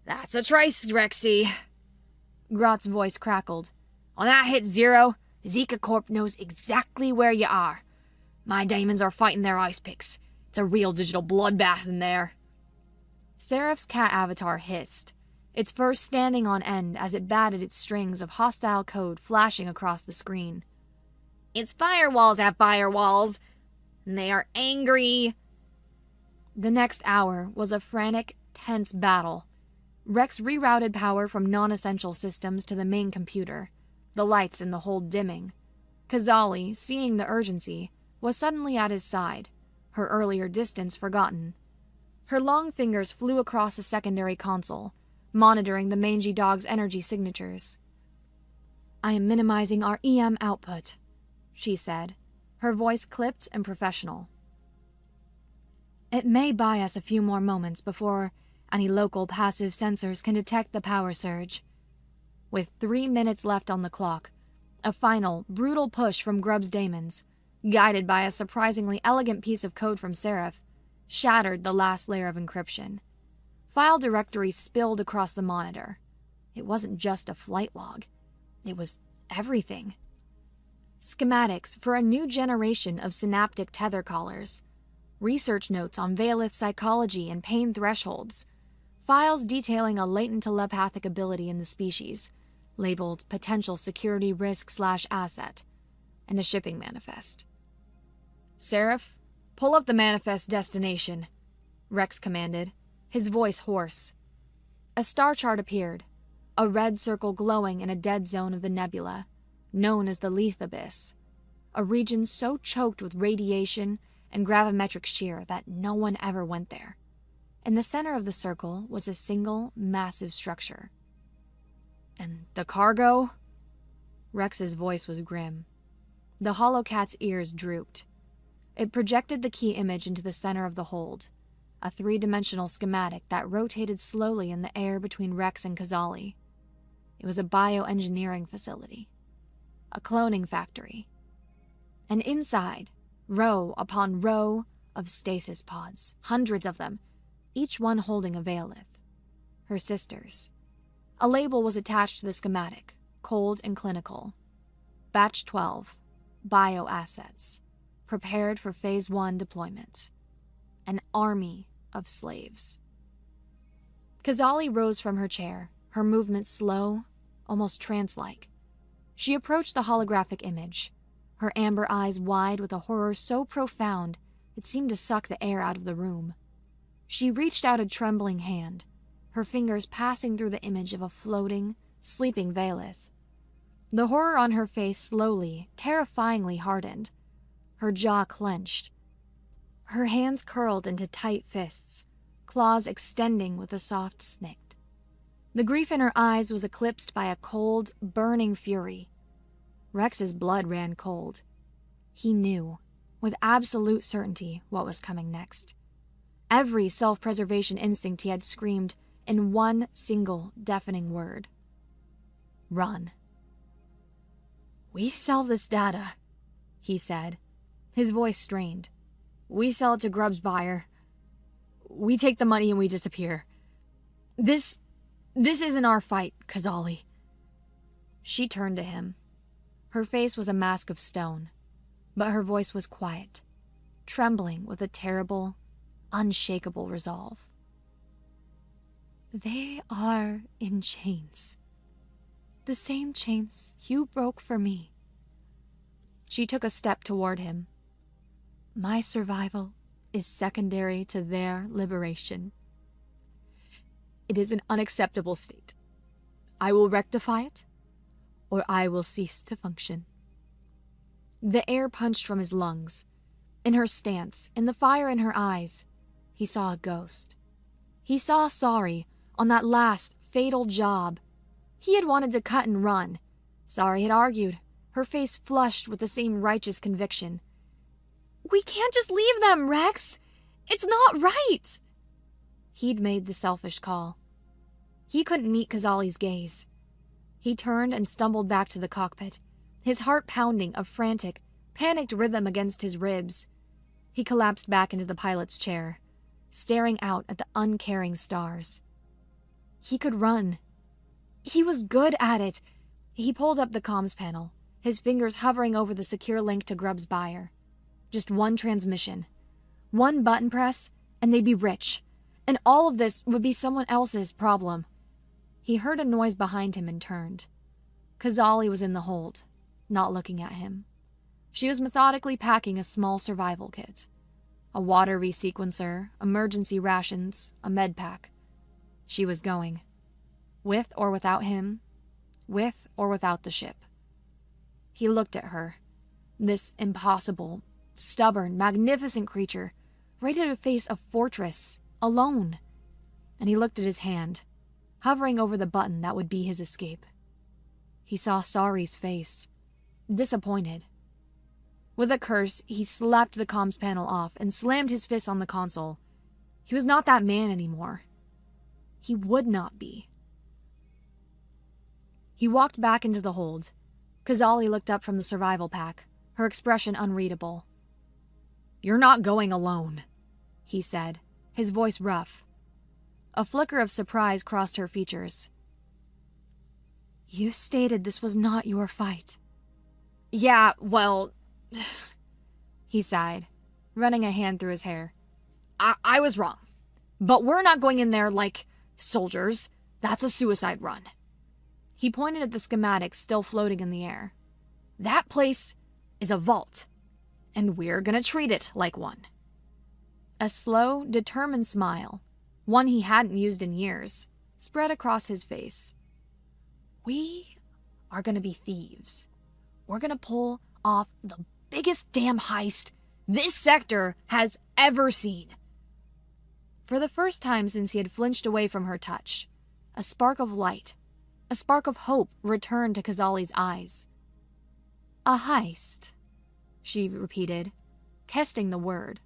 That's a trace, Rexy. Grot's voice crackled. When that hits 0, Zika Corp knows exactly where you are. My demons are fighting their ice picks. It's a real digital bloodbath in there. Seraph's cat avatar hissed, its fur standing on end as it batted its strings of hostile code flashing across the screen. Its firewalls have firewalls, and they are angry. The next hour was a frantic, tense battle. Rex rerouted power from non-essential systems to the main computer, the lights in the hold dimming. Kazali, seeing the urgency, was suddenly at his side, her earlier distance forgotten. Her long fingers flew across a secondary console, monitoring the mangy dog's energy signatures. "I am minimizing our EM output," she said, her voice clipped and professional. "It may buy us a few more moments before any local passive sensors can detect the power surge." With 3 minutes left on the clock, a final, brutal push from Grubbs Daemons, guided by a surprisingly elegant piece of code from Seraph, shattered the last layer of encryption. File directories spilled across the monitor. It wasn't just a flight log. It was everything. Schematics for a new generation of synaptic tether collars, research notes on Veilith psychology and pain thresholds, files detailing a latent telepathic ability in the species, labeled potential security risk/asset, and a shipping manifest. "Seraph, pull up the manifest destination," Rex commanded, his voice hoarse. A star chart appeared, a red circle glowing in a dead zone of the nebula, known as the Leith Abyss, a region so choked with radiation and gravimetric shear that no one ever went there. In the center of the circle was a single, massive structure. "And the cargo?" Rex's voice was grim. The Holocat's ears drooped. It projected the key image into the center of the hold, a 3-dimensional schematic that rotated slowly in the air between Rex and Kazali. It was a bioengineering facility, a cloning factory. And inside, row upon row of stasis pods, hundreds of them, each one holding a Veilith. Her sisters. A label was attached to the schematic, cold and clinical. Batch 12, bioassets, prepared for Phase 1 deployment. An army of slaves. Kazali rose from her chair, her movements slow, almost trance-like. She approached the holographic image, her amber eyes wide with a horror so profound it seemed to suck the air out of the room. She reached out a trembling hand, her fingers passing through the image of a floating, sleeping Veilith. The horror on her face slowly, terrifyingly hardened. Her jaw clenched. Her hands curled into tight fists, claws extending with a soft snick. The grief in her eyes was eclipsed by a cold, burning fury. Rex's blood ran cold. He knew, with absolute certainty, what was coming next. Every self-preservation instinct he had screamed in one single deafening word. Run. "We sell this data," he said, his voice strained. "We sell it to Grubbs' buyer. We take the money and we disappear. This isn't our fight, Kazali." She turned to him. Her face was a mask of stone, but her voice was quiet, trembling with a terrible, unshakable resolve. "They are in chains. The same chains you broke for me." She took a step toward him. "My survival is secondary to their liberation. It is an unacceptable state. I will rectify it, or I will cease to function." The air punched from his lungs. In her stance, in the fire in her eyes, he saw a ghost. He saw Sari on that last, fatal job. He had wanted to cut and run. Sari had argued, her face flushed with the same righteous conviction. "We can't just leave them, Rex! It's not right!" He'd made the selfish call. He couldn't meet Kazali's gaze. He turned and stumbled back to the cockpit, his heart pounding a frantic, panicked rhythm against his ribs. He collapsed back into the pilot's chair, staring out at the uncaring stars. He could run. He was good at it. He pulled up the comms panel, his fingers hovering over the secure link to Grubbs' buyer. Just one transmission. One button press, and they'd be rich. And all of this would be someone else's problem. He heard a noise behind him and turned. Kazali was in the hold, not looking at him. She was methodically packing a small survival kit. A water resequencer, emergency rations, a med pack. She was going. With or without him, with or without the ship. He looked at her. This impossible, stubborn, magnificent creature, ready to face a fortress, alone. And he looked at his hand, hovering over the button that would be his escape. He saw Sari's face, disappointed. With a curse, he slapped the comms panel off and slammed his fist on the console. He was not that man anymore. He would not be. He walked back into the hold. Kazali looked up from the survival pack, her expression unreadable. "You're not going alone," he said, his voice rough. A flicker of surprise crossed her features. "You stated this was not your fight." "Yeah, well..." He sighed, running a hand through his hair. I was wrong. But we're not going in there like soldiers. That's a suicide run." He pointed at the schematics still floating in the air. "That place is a vault, and we're gonna treat it like one." A slow, determined smile, one he hadn't used in years, spread across his face. "We are gonna be thieves. We're gonna pull off the biggest damn heist this sector has ever seen." For the first time since he had flinched away from her touch, a spark of light, a spark of hope returned to Kazali's eyes. "A heist," she repeated, testing the word.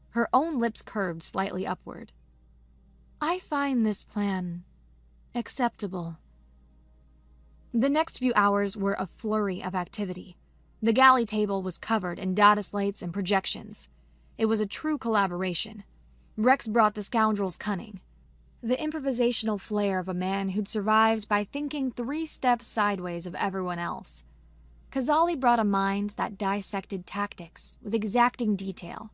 Her own lips curved slightly upward. "I find this plan acceptable." The next few hours were a flurry of activity. The galley table was covered in data slates and projections. It was a true collaboration. Rex brought the scoundrel's cunning, the improvisational flair of a man who'd survived by thinking 3 steps sideways of everyone else. Kazali brought a mind that dissected tactics with exacting detail,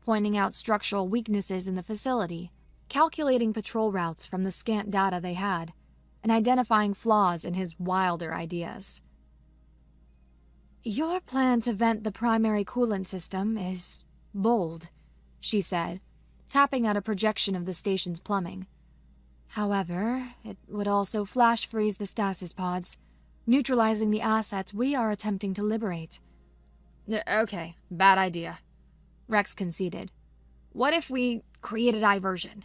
pointing out structural weaknesses in the facility, calculating patrol routes from the scant data they had, and identifying flaws in his wilder ideas. "Your plan to vent the primary coolant system is bold," she said, tapping at a projection of the station's plumbing. "However, it would also flash freeze the stasis pods, neutralizing the assets we are attempting to liberate." "Okay, bad idea," Rex conceded. "What if we create a diversion?"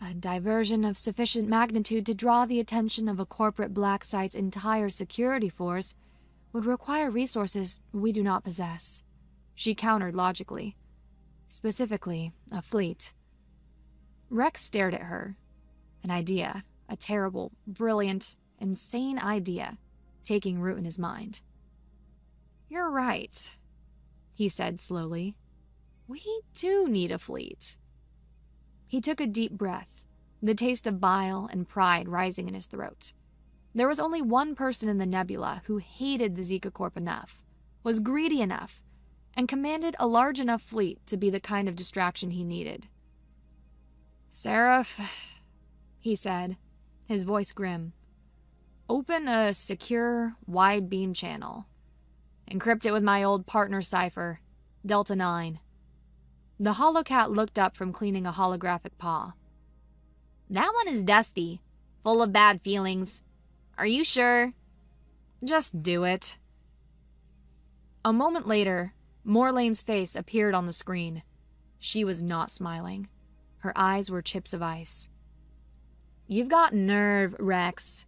"A diversion of sufficient magnitude to draw the attention of a corporate black site's entire security force would require resources we do not possess," she countered logically. "Specifically, a fleet." Rex stared at her. An idea, a terrible, brilliant, insane idea, taking root in his mind. "You're right," he said slowly. "We do need a fleet." He took a deep breath, the taste of bile and pride rising in his throat. There was only one person in the nebula who hated the Zika Corp enough, was greedy enough, and commanded a large enough fleet to be the kind of distraction he needed. "Seraph," he said, his voice grim. "Open a secure, wide beam channel. Encrypt it with my old partner cipher, Delta 9. The holocat looked up from cleaning a holographic paw. That one is dusty, full of bad feelings. Are you sure? Just do it. A moment later, Morlane's face appeared on the screen. She was not smiling. Her eyes were chips of ice. You've got nerve, Rex.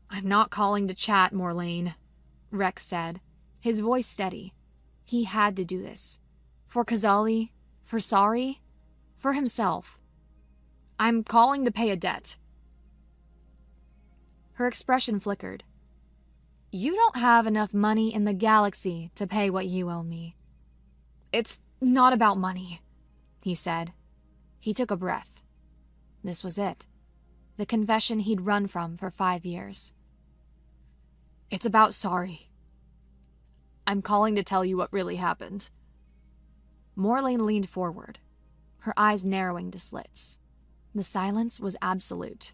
I'm not calling to chat, Morlane, Rex said, his voice steady. He had to do this. For Kazali, for Sari, for himself. I'm calling to pay a debt. Her expression flickered. You don't have enough money in the galaxy to pay what you owe me. It's not about money, he said. He took a breath. This was it. The confession he'd run from for 5 years. It's about Sari. I'm calling to tell you what really happened. Morlane leaned forward, her eyes narrowing to slits. The silence was absolute.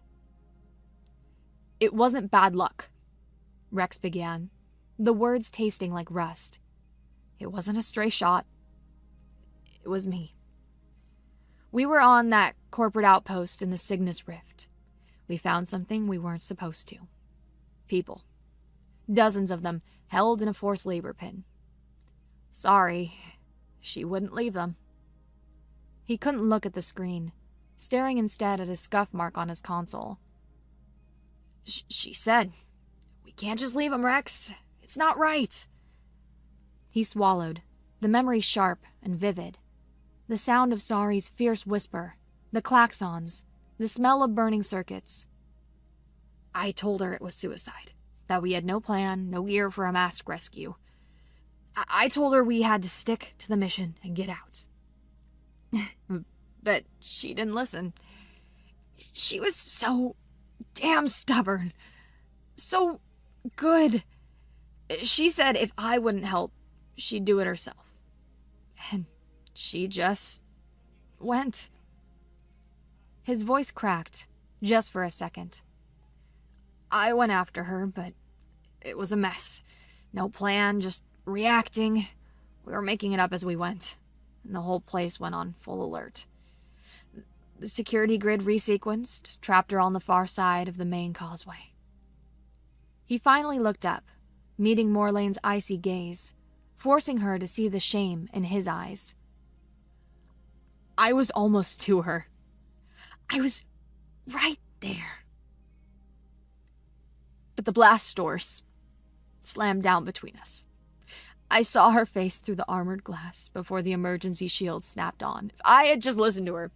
It wasn't bad luck, Rex began, the words tasting like rust. It wasn't a stray shot. It was me. We were on that corporate outpost in the Cygnus Rift. We found something we weren't supposed to. People. Dozens of them, held in a forced labor pen. Sorry, she wouldn't leave them. He couldn't look at the screen, staring instead at a scuff mark on his console. She said, "We can't just leave them, Rex. It's not right." He swallowed, the memory sharp and vivid. The sound of Sari's fierce whisper, the klaxons, the smell of burning circuits. I told her it was suicide, that we had no plan, no gear for a mass rescue. I told her we had to stick to the mission and get out. But she didn't listen. She was so damn stubborn. So good. She said if I wouldn't help, she'd do it herself. And she just went. His voice cracked, just for a second. I went after her, but it was a mess. No plan, just reacting. We were making it up as we went, and the whole place went on full alert. The security grid resequenced, trapped her on the far side of the main causeway. He finally looked up, meeting Morlane's icy gaze, forcing her to see the shame in his eyes. I was almost to her. I was right there. But the blast doors slammed down between us. I saw her face through the armored glass before the emergency shield snapped on. If I had just listened to her,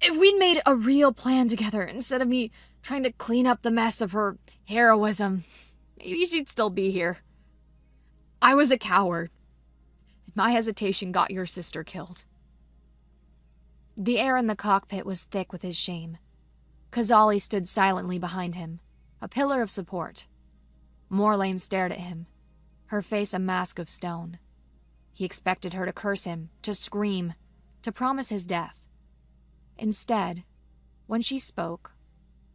if we'd made a real plan together instead of me trying to clean up the mess of her heroism, maybe she'd still be here. I was a coward. My hesitation got your sister killed. The air in the cockpit was thick with his shame. Kazali stood silently behind him, a pillar of support. Morlane stared at him, her face a mask of stone. He expected her to curse him, to scream, to promise his death. Instead, when she spoke,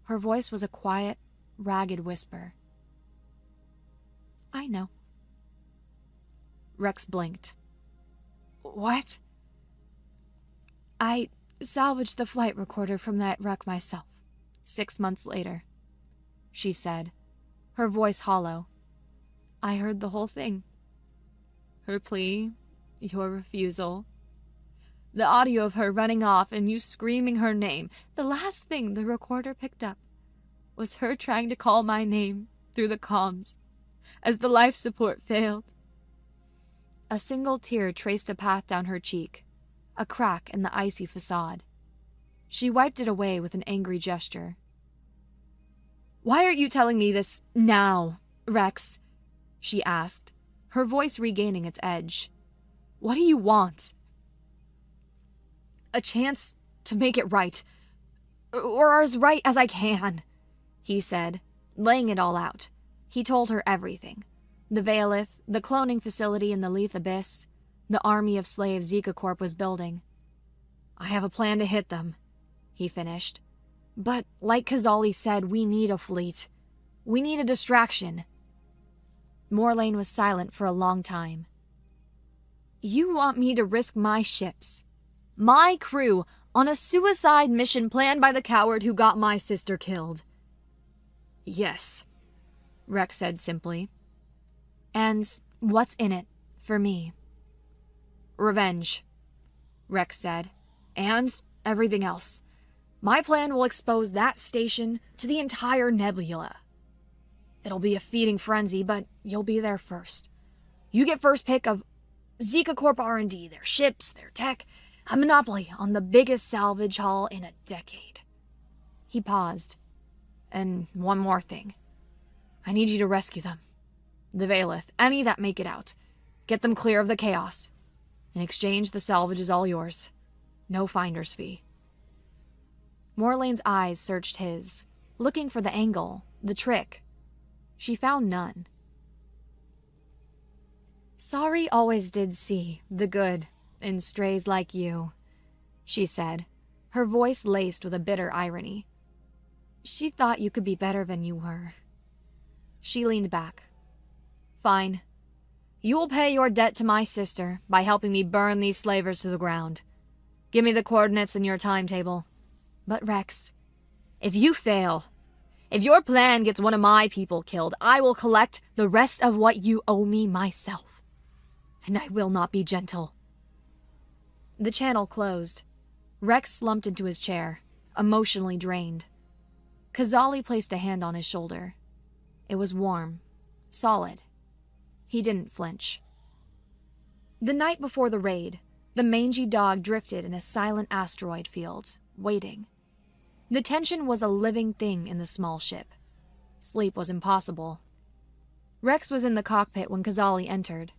her voice was a quiet, ragged whisper. I know. Rex blinked. What? I salvaged the flight recorder from that wreck myself, 6 months later, she said, her voice hollow. I heard the whole thing. Her plea, your refusal, the audio of her running off and you screaming her name. The last thing the recorder picked up was her trying to call my name through the comms as the life support failed. A single tear traced a path down her cheek, a crack in the icy facade. She wiped it away with an angry gesture. Why aren't you telling me this now, Rex? She asked, her voice regaining its edge. What do you want? A chance to make it right, or as right as I can, he said, laying it all out. He told her everything. The Veilith, the cloning facility in the Leith Abyss, the army of slaves Zika Corp was building. I have a plan to hit them, he finished. But, like Kazali said, we need a fleet. We need a distraction. Morlane was silent for a long time. You want me to risk my ships, my crew, on a suicide mission planned by the coward who got my sister killed? Yes, Rex said simply. And what's in it for me? Revenge, Rex said. And everything else. My plan will expose that station to the entire nebula. It'll be a feeding frenzy, but you'll be there first. You get first pick of Zika Corp R&D, their ships, their tech, a monopoly on the biggest salvage haul in a decade. He paused. And one more thing. I need you to rescue them. The Veilith, any that make it out. Get them clear of the chaos. In exchange, the salvage is all yours. No finder's fee. Morlane's eyes searched his, looking for the angle, the trick. She found none. Sari always did see the good in strays like you, she said, her voice laced with a bitter irony. She thought you could be better than you were. She leaned back. Fine. You will pay your debt to my sister by helping me burn these slavers to the ground. Give me the coordinates and your timetable. But Rex, if you fail, if your plan gets one of my people killed, I will collect the rest of what you owe me myself. And I will not be gentle. The channel closed. Rex slumped into his chair, emotionally drained. Kazali placed a hand on his shoulder. It was warm, solid. He didn't flinch. The night before the raid, the mangy dog drifted in a silent asteroid field, waiting. The tension was a living thing in the small ship. Sleep was impossible. Rex was in the cockpit when Kazali entered.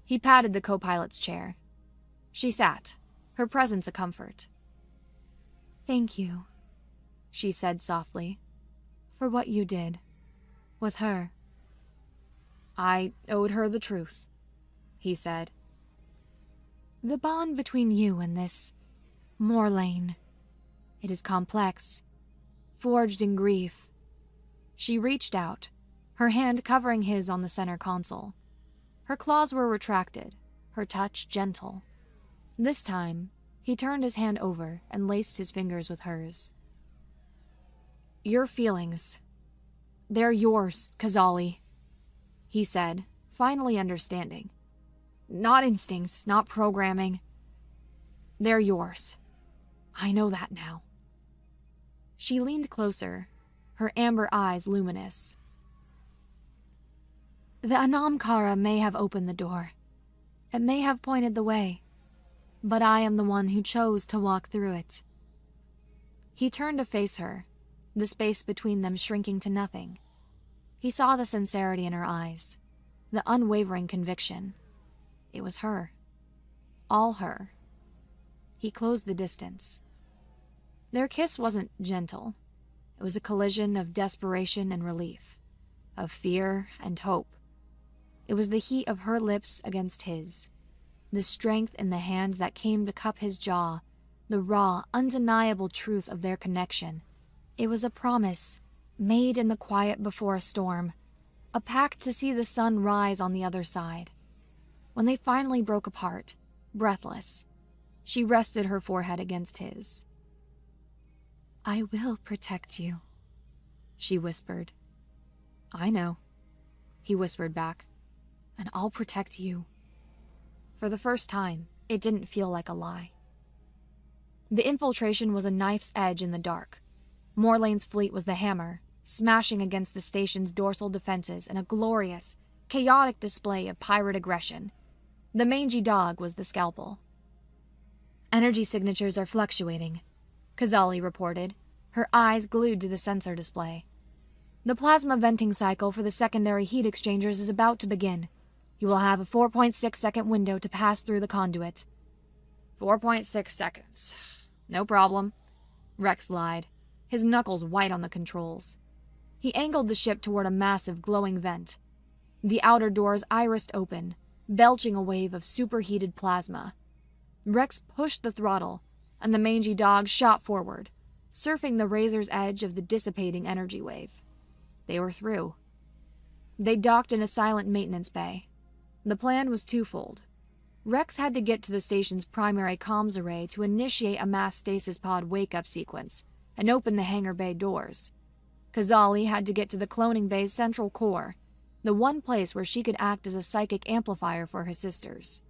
He patted the co-pilot's chair. She sat, her presence a comfort. "Thank you," she said softly, "for what you did. With her." "I owed her the truth," he said. "The bond between you and this Morlane, it is complex, forged in grief." She reached out, her hand covering his on the center console. Her claws were retracted, her touch gentle. This time, he turned his hand over and laced his fingers with hers. "Your feelings, they're yours, Kazali," he said, finally understanding. "Not instincts, not programming. They're yours. I know that now." She leaned closer, her amber eyes luminous. "The Anamkara may have opened the door. It may have pointed the way. But I am the one who chose to walk through it." He turned to face her, the space between them shrinking to nothing. He saw the sincerity in her eyes, the unwavering conviction. It was her. All her. He closed the distance. Their kiss wasn't gentle. It was a collision of desperation and relief, of fear and hope. It was the heat of her lips against his, the strength in the hands that came to cup his jaw, the raw, undeniable truth of their connection. It was a promise, made in the quiet before a storm, a pact to see the sun rise on the other side. When they finally broke apart, breathless, she rested her forehead against his. "I will protect you," she whispered. "I know," he whispered back, "and I'll protect you." For the first time, it didn't feel like a lie. The infiltration was a knife's edge in the dark. Morlane's fleet was the hammer, smashing against the station's dorsal defenses in a glorious, chaotic display of pirate aggression. The mangy dog was the scalpel. "Energy signatures are fluctuating," Kazali reported, her eyes glued to the sensor display. "The plasma venting cycle for the secondary heat exchangers is about to begin. You will have a 4.6-second window to pass through the conduit." 4.6 seconds. No problem, Rex lied, his knuckles white on the controls. He angled the ship toward a massive glowing vent. The outer doors irised open, belching a wave of superheated plasma. Rex pushed the throttle, and the mangy dog shot forward, surfing the razor's edge of the dissipating energy wave. They were through. They docked in a silent maintenance bay. The plan was twofold. Rex had to get to the station's primary comms array to initiate a mass stasis pod wake-up sequence and open the hangar bay doors. Kazali had to get to the cloning bay's central core, the one place where she could act as a psychic amplifier for her sisters.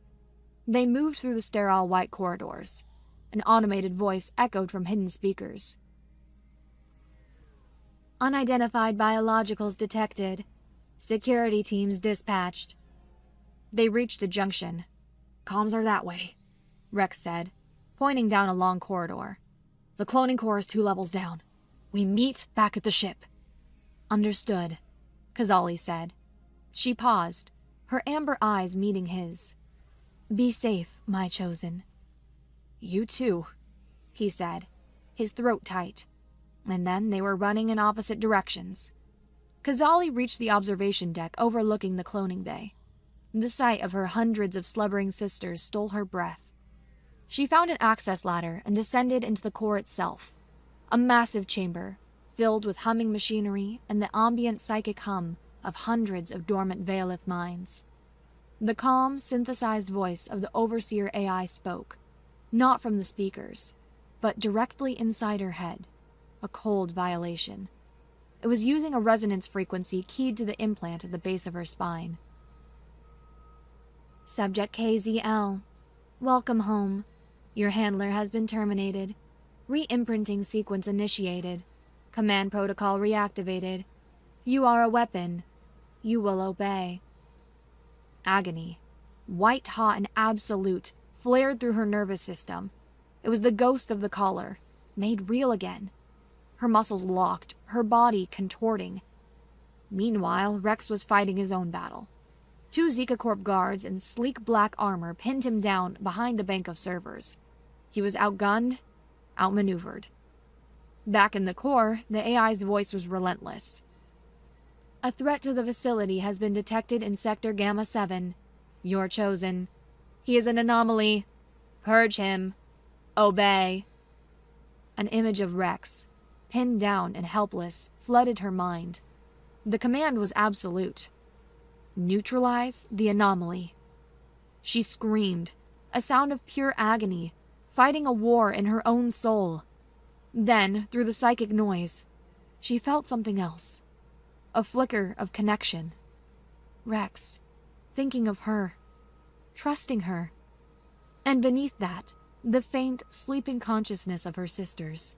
They moved through the sterile white corridors. An automated voice echoed from hidden speakers. "Unidentified biologicals detected. Security teams dispatched." They reached a junction. "Comms are that way," Rex said, pointing down a long corridor. "The cloning core is 2 levels down. We meet back at the ship." "Understood," Kazali said. She paused, her amber eyes meeting his. "Be safe, my chosen." "You too," he said, his throat tight. And then they were running in opposite directions. Kazali reached the observation deck overlooking the cloning bay. The sight of her hundreds of slumbering sisters stole her breath. She found an access ladder and descended into the core itself, a massive chamber, filled with humming machinery and the ambient psychic hum of hundreds of dormant Veilith minds. The calm, synthesized voice of the Overseer AI spoke, not from the speakers, but directly inside her head, a cold violation. It was using a resonance frequency keyed to the implant at the base of her spine. Subject KZL, welcome home. Your handler has been terminated. Re-imprinting sequence initiated. Command protocol reactivated. You are a weapon. You will obey. Agony, white hot and absolute, flared through her nervous system. It was the ghost of the caller, made real again. Her muscles locked, her body contorting. Meanwhile, Rex was fighting his own battle. 2 Zika Corp guards in sleek black armor pinned him down behind a bank of servers. He was outgunned, outmaneuvered. Back in the core, the AI's voice was relentless. A threat to the facility has been detected in Sector Gamma 7. You're chosen. He is an anomaly. Purge him. Obey. An image of Rex, pinned down and helpless, flooded her mind. The command was absolute. Neutralize the anomaly. She screamed, a sound of pure agony, fighting a war in her own soul. Then, through the psychic noise, she felt something else. A flicker of connection. Rex, thinking of her, trusting her. And beneath that, the faint, sleeping consciousness of her sisters.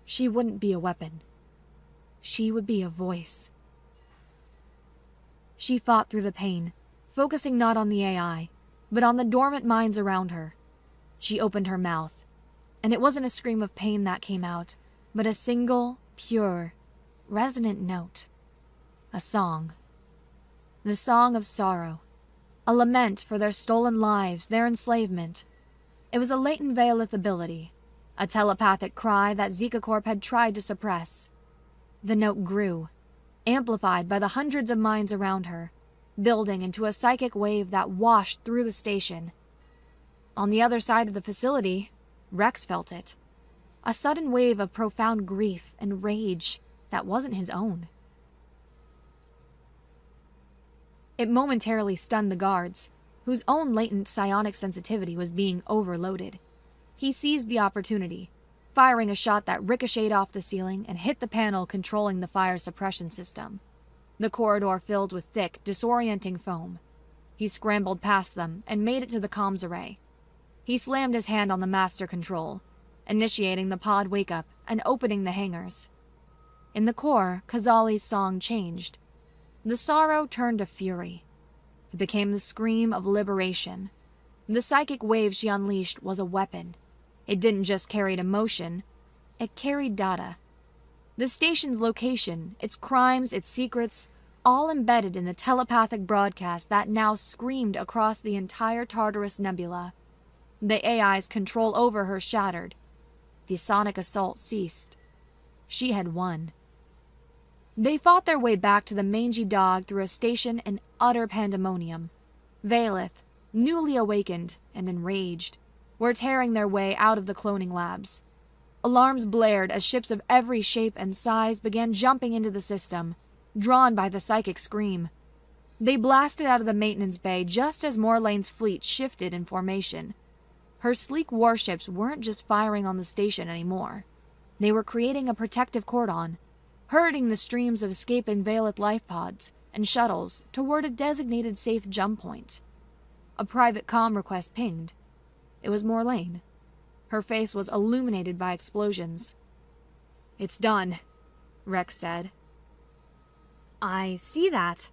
She wouldn't be a weapon. She would be a voice. She fought through the pain, focusing not on the AI, but on the dormant minds around her. She opened her mouth, and it wasn't a scream of pain that came out, but a single, pure, resonant note. A song. The song of sorrow. A lament for their stolen lives, their enslavement. It was a latent Veilith ability, a telepathic cry that Zika Corp had tried to suppress. The note grew, amplified by the hundreds of minds around her, building into a psychic wave that washed through the station. On the other side of the facility, Rex felt it. A sudden wave of profound grief and rage that wasn't his own. It momentarily stunned the guards, whose own latent psionic sensitivity was being overloaded. He seized the opportunity, firing a shot that ricocheted off the ceiling and hit the panel controlling the fire suppression system. The corridor filled with thick, disorienting foam. He scrambled past them and made it to the comms array. He slammed his hand on the master control, initiating the pod wake-up and opening the hangars. In the core, Kazali's song changed. The sorrow turned to fury. It became the scream of liberation. The psychic wave she unleashed was a weapon. It didn't just carry emotion, it carried data. The station's location, its crimes, its secrets, all embedded in the telepathic broadcast that now screamed across the entire Tartarus Nebula. The AI's control over her shattered. The sonic assault ceased. She had won. They fought their way back to the mangy dog through a station in utter pandemonium. Veilith, newly awakened and enraged, were tearing their way out of the cloning labs. Alarms blared as ships of every shape and size began jumping into the system, drawn by the psychic scream. They blasted out of the maintenance bay just as Morlane's fleet shifted in formation. Her sleek warships weren't just firing on the station anymore. They were creating a protective cordon, herding the streams of escaping Veilith life pods and shuttles toward a designated safe jump point. A private comm request pinged. It was Morlane. Her face was illuminated by explosions. "It's done," Rex said. "I see that,"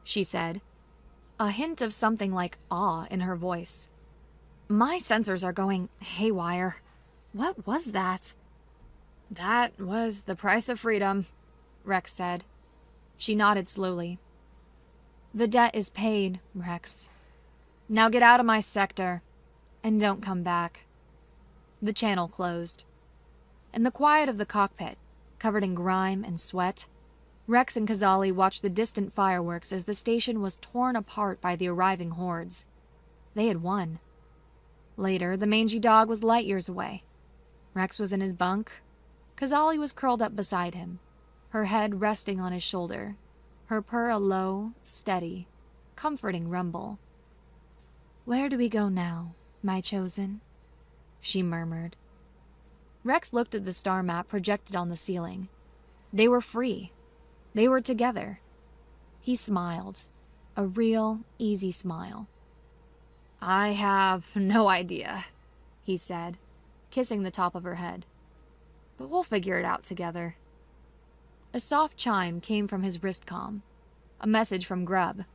she said, a hint of something like awe in her voice. "My sensors are going haywire. What was that?" "That was the price of freedom," Rex said. She nodded slowly. "The debt is paid, Rex. Now get out of my sector, and don't come back." The channel closed. In the quiet of the cockpit, covered in grime and sweat, Rex and Kazali watched the distant fireworks as the station was torn apart by the arriving hordes. They had won. Later, the mangy dog was light years away. Rex was in his bunk, Kazali was curled up beside him, her head resting on his shoulder, her purr a low, steady, comforting rumble. "Where do we go now, my chosen?" she murmured. Rex looked at the star map projected on the ceiling. They were free. They were together. He smiled, a real, easy smile. "I have no idea," he said, kissing the top of her head. "But we'll figure it out together." A soft chime came from his wristcom, a message from Grub.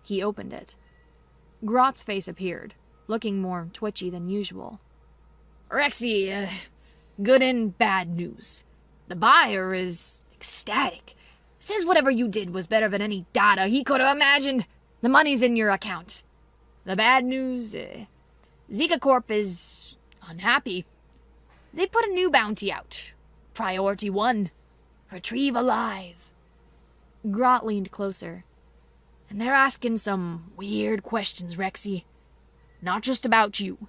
He opened it. Grot's face appeared, looking more twitchy than usual. "Rexy, good and bad news. The buyer is ecstatic. Says whatever you did was better than any data he could have imagined. The money's in your account. The bad news, Zika Corp is unhappy. They put a new bounty out. Priority 1. Retrieve alive." Grot leaned closer. "And they're asking some weird questions, Rexy. Not just about you.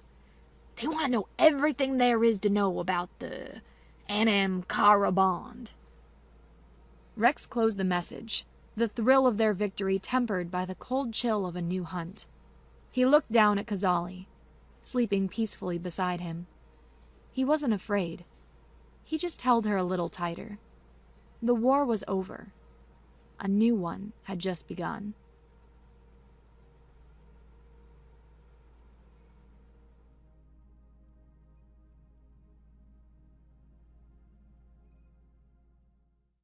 They want to know everything there is to know about the Anam Kara bond." Rex closed the message, the thrill of their victory tempered by the cold chill of a new hunt. He looked down at Kazali, sleeping peacefully beside him. He wasn't afraid. He just held her a little tighter. The war was over. A new one had just begun.